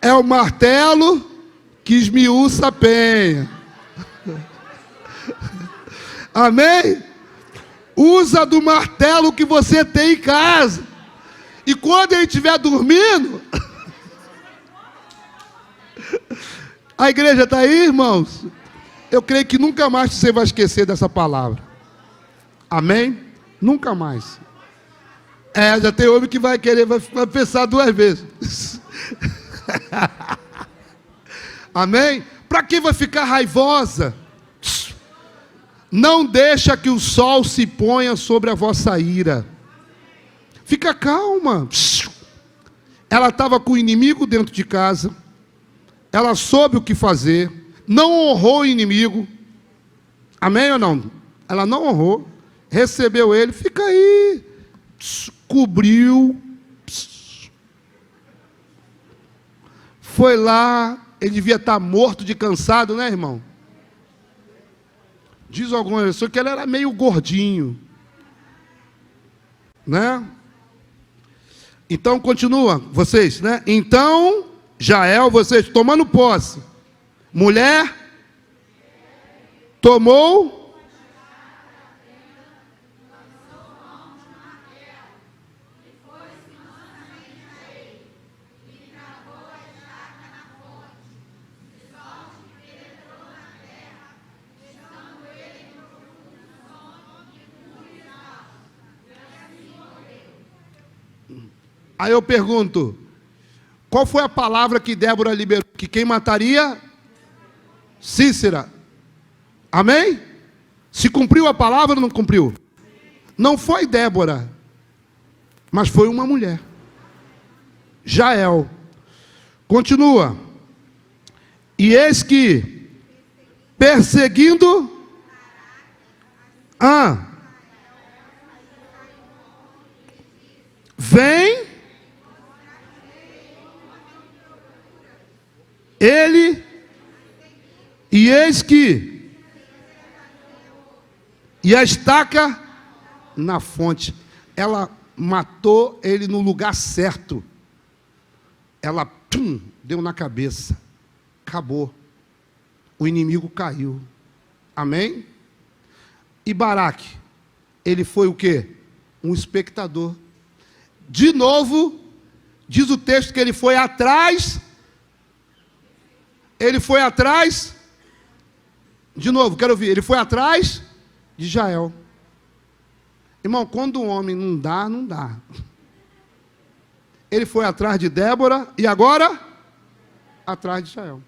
é o martelo que esmiuça a penha. Amém? Usa do martelo que você tem em casa. E quando ele estiver dormindo, a igreja está aí, irmãos? Eu creio que nunca mais você vai esquecer dessa palavra. Amém? Nunca mais. Já tem homem que vai querer, vai pensar duas vezes. Amém? Para que vai ficar raivosa? Não deixa que o sol se ponha sobre a vossa ira. Fica calma. Ela estava com o inimigo dentro de casa. Ela soube o que fazer. Não honrou o inimigo. Amém ou não? Ela não honrou. Recebeu ele. Fica aí. Cobriu. Foi lá. Ele devia estar morto de cansado, né, irmão? Diz alguma pessoa que ele era meio gordinho. Né? Então, continua, vocês, né? Então, Jael, vocês tomando posse. Mulher tomou Aí eu pergunto, qual foi a palavra que Débora liberou? Que quem mataria? Cícera. Amém? Se cumpriu a palavra ou não cumpriu? Não foi Débora, mas foi uma mulher. Jael. Continua. E eis que, perseguindo, vem ele, e eis que, e a estaca na fonte. Ela matou ele no lugar certo. Ela deu na cabeça. Acabou. O inimigo caiu. Amém? E Baraque, ele foi o quê? Um espectador. De novo, diz o texto que ele foi atrás. Ele foi atrás. De novo, quero ouvir. Ele foi atrás de Jael. Irmão, quando um homem não dá, não dá. Ele foi atrás de Débora e agora atrás de Jael.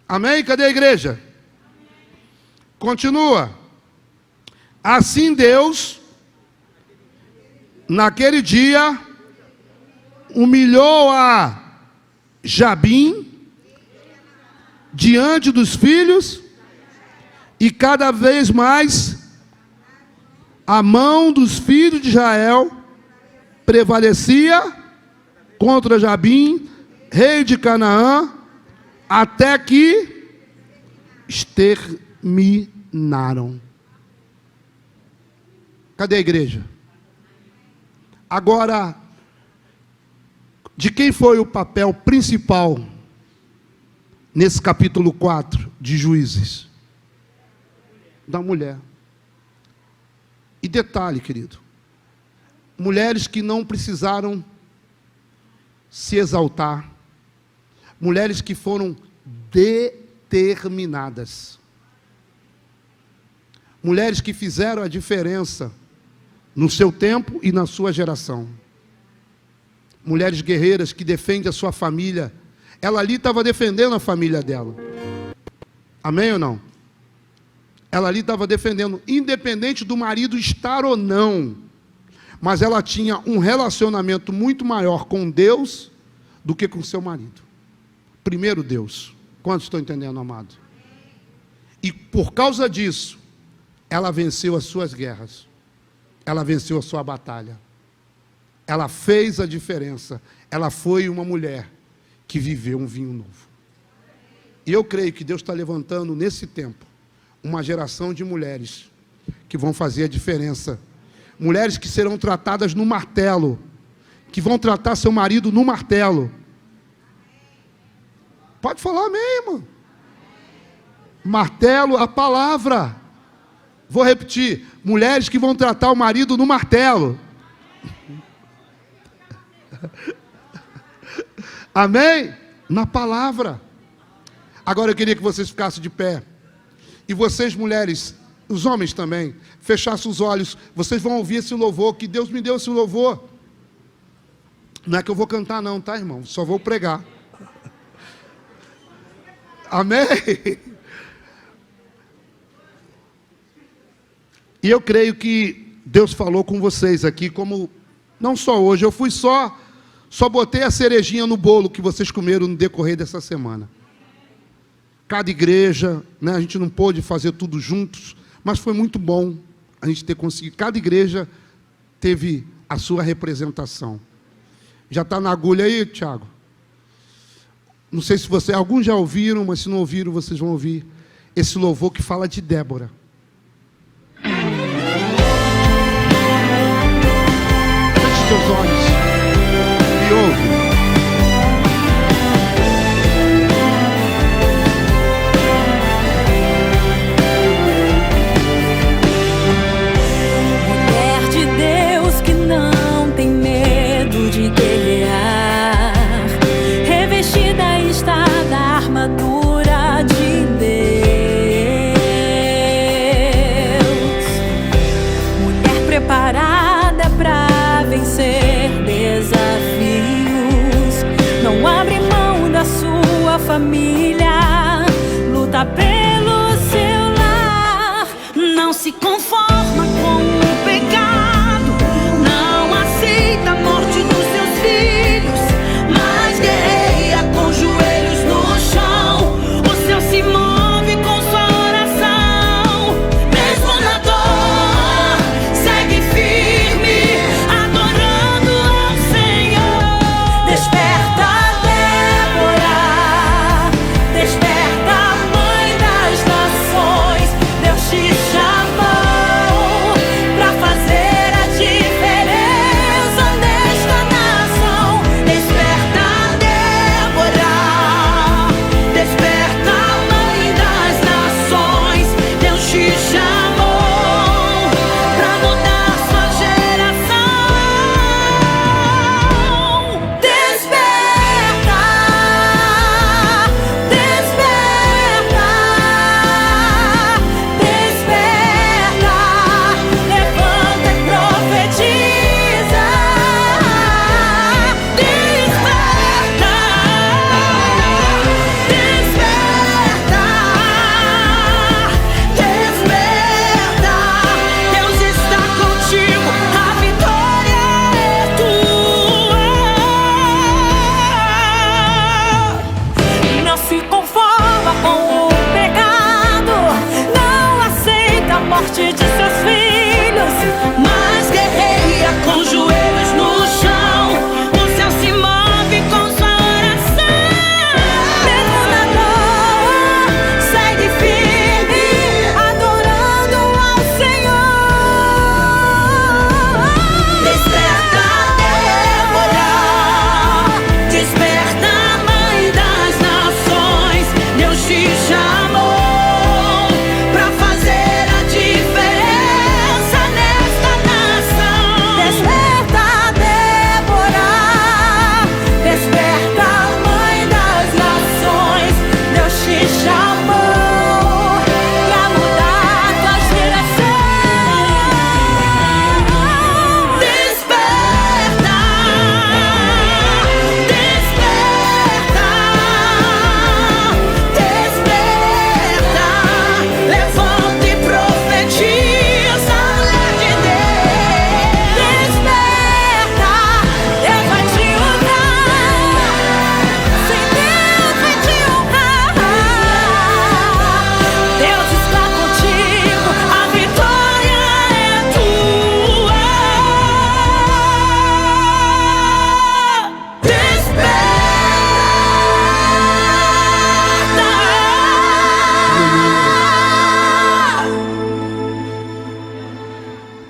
Amém? Cadê a igreja? Continua. Assim Deus, naquele dia, humilhou a Jabim diante dos filhos, e cada vez mais a mão dos filhos de Israel prevalecia contra Jabim, rei de Canaã, até que exterminaram. Cadê a igreja? Agora, de quem foi o papel principal nesse capítulo 4 de Juízes? Da mulher. E detalhe, querido, mulheres que não precisaram se exaltar, mulheres que foram determinadas, mulheres que fizeram a diferença no seu tempo e na sua geração, mulheres guerreiras que defendem a sua família. Ela ali estava defendendo a família dela, amém ou não? Ela ali estava defendendo, independente do marido estar ou não, mas ela tinha um relacionamento muito maior com Deus do que com seu marido. Primeiro Deus. Quantos estão entendendo, amado? E por causa disso, ela venceu as suas guerras, ela venceu a sua batalha, ela fez a diferença, ela foi uma mulher que viveu um vinho novo. E eu creio que Deus está levantando nesse tempo uma geração de mulheres que vão fazer a diferença, mulheres que serão tratadas no martelo, que vão tratar seu marido no martelo. Pode falar amém, irmão. Martelo, a palavra. Vou repetir, mulheres que vão tratar o marido no martelo. Amém? Na palavra. Agora eu queria que vocês ficassem de pé. E vocês, mulheres, os homens também, fechassem os olhos. Vocês vão ouvir esse louvor, que Deus me deu esse louvor. Não é que eu vou cantar não, tá, irmão? Só vou pregar. Amém? E eu creio que Deus falou com vocês aqui, como não só hoje, eu fui só botei a cerejinha no bolo que vocês comeram no decorrer dessa semana. Cada igreja, né, a gente não pôde fazer tudo juntos, mas foi muito bom a gente ter conseguido. Cada igreja teve a sua representação. Já está na agulha aí, Tiago? Não sei se vocês, alguns já ouviram, mas se não ouviram, vocês vão ouvir esse louvor que fala de Débora. Feche seus olhos e ouve. Revestida está da armadura de Deus.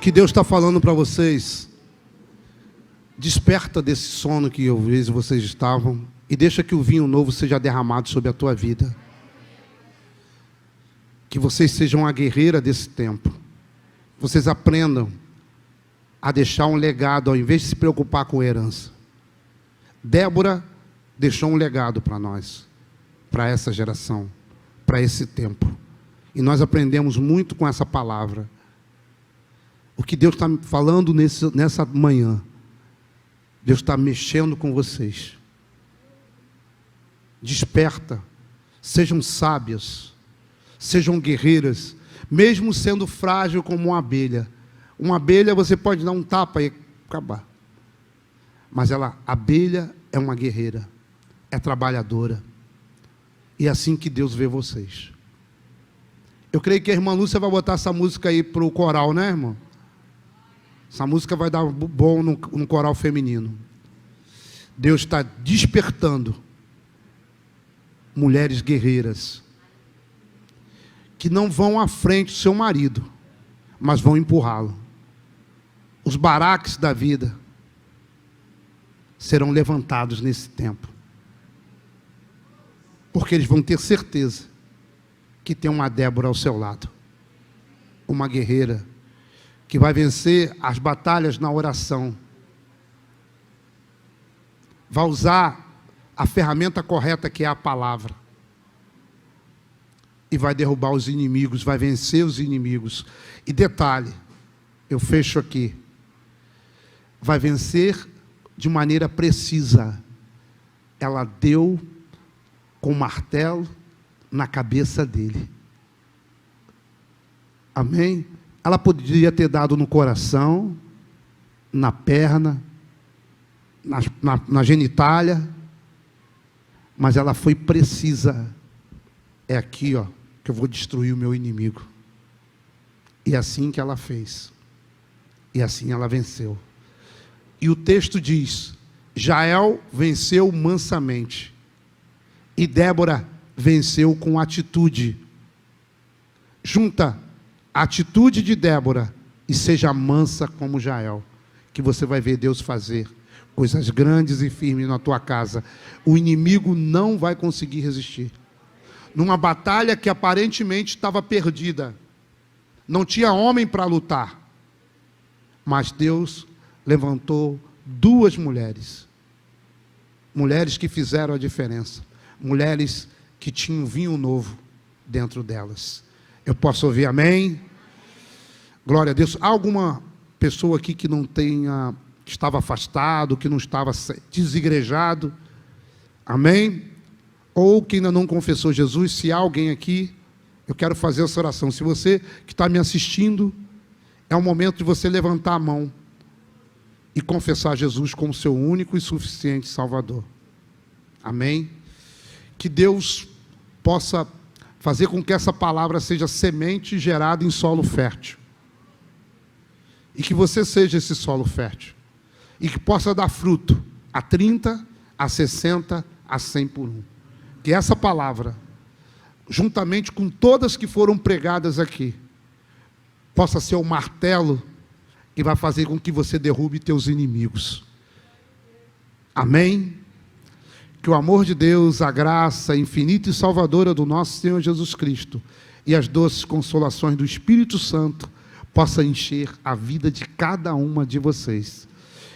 que Deus está falando para vocês, desperta desse sono que às vezes vocês estavam e deixa que o vinho novo seja derramado sobre a tua vida. Que vocês sejam a guerreira desse tempo. Vocês aprendam a deixar um legado ao invés de se preocupar com herança. Débora deixou um legado para nós, para essa geração, para esse tempo. E nós aprendemos muito com essa palavra. O que Deus está falando nessa manhã, Deus está mexendo com vocês. Desperta, sejam sábias, sejam guerreiras, mesmo sendo frágil como uma abelha. Uma abelha você pode dar um tapa e acabar. Mas a abelha é uma guerreira, é trabalhadora. E é assim que Deus vê vocês. Eu creio que a irmã Lúcia vai botar essa música aí para o coral, né, irmão? Essa música vai dar bom no coral feminino. Deus está despertando mulheres guerreiras que não vão à frente do seu marido, mas vão empurrá-lo. Os baraques da vida serão levantados nesse tempo, porque eles vão ter certeza que tem uma Débora ao seu lado, uma guerreira que vai vencer as batalhas na oração, vai usar a ferramenta correta que é a palavra, e vai derrubar os inimigos, vai vencer os inimigos. E detalhe, eu fecho aqui, vai vencer de maneira precisa. Ela deu com o martelo na cabeça dele. Amém? Ela poderia ter dado no coração, na perna, na genitália, mas ela foi precisa. É aqui, ó, que eu vou destruir o meu inimigo. E é assim que ela fez. E assim ela venceu. E o texto diz: Jael venceu mansamente, e Débora venceu com atitude. Junta a atitude de Débora e seja mansa como Jael, que você vai ver Deus fazer coisas grandes e firmes na tua casa. O inimigo não vai conseguir resistir. Numa batalha que aparentemente estava perdida, não tinha homem para lutar, mas Deus levantou duas mulheres que fizeram a diferença, mulheres que tinham vinho novo dentro delas. Eu posso ouvir amém? Glória a Deus. Há alguma pessoa aqui que não tenha, que estava afastado, que não estava desigrejado? Amém? Ou que ainda não confessou Jesus? Se há alguém aqui, eu quero fazer essa oração. Se você que está me assistindo, é o momento de você levantar a mão e confessar Jesus como seu único e suficiente Salvador. Amém? Que Deus possa fazer com que essa palavra seja semente gerada em solo fértil. E que você seja esse solo fértil. E que possa dar fruto a 30, a 60, a 100 por um. Que essa palavra, juntamente com todas que foram pregadas aqui, possa ser o martelo que vai fazer com que você derrube teus inimigos. Amém? Que o amor de Deus, a graça infinita e salvadora do nosso Senhor Jesus Cristo e as doces consolações do Espírito Santo possa encher a vida de cada uma de vocês.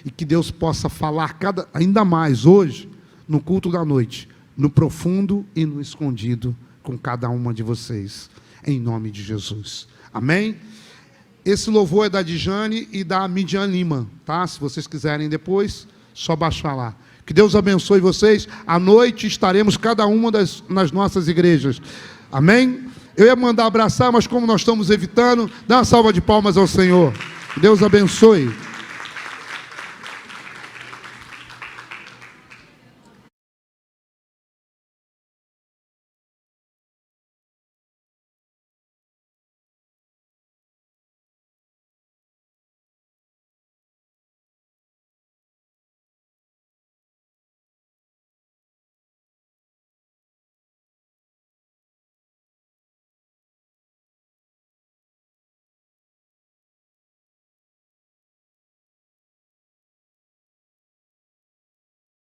E que Deus possa falar ainda mais hoje, no culto da noite, no profundo e no escondido, com cada uma de vocês, em nome de Jesus. Amém? Esse louvor é da Dijane e da Midian Lima, tá? Se vocês quiserem depois, só baixar lá. Que Deus abençoe vocês. À noite estaremos cada uma nas nossas igrejas. Amém? Eu ia mandar abraçar, mas como nós estamos evitando, dá uma salva de palmas ao Senhor. Que Deus abençoe.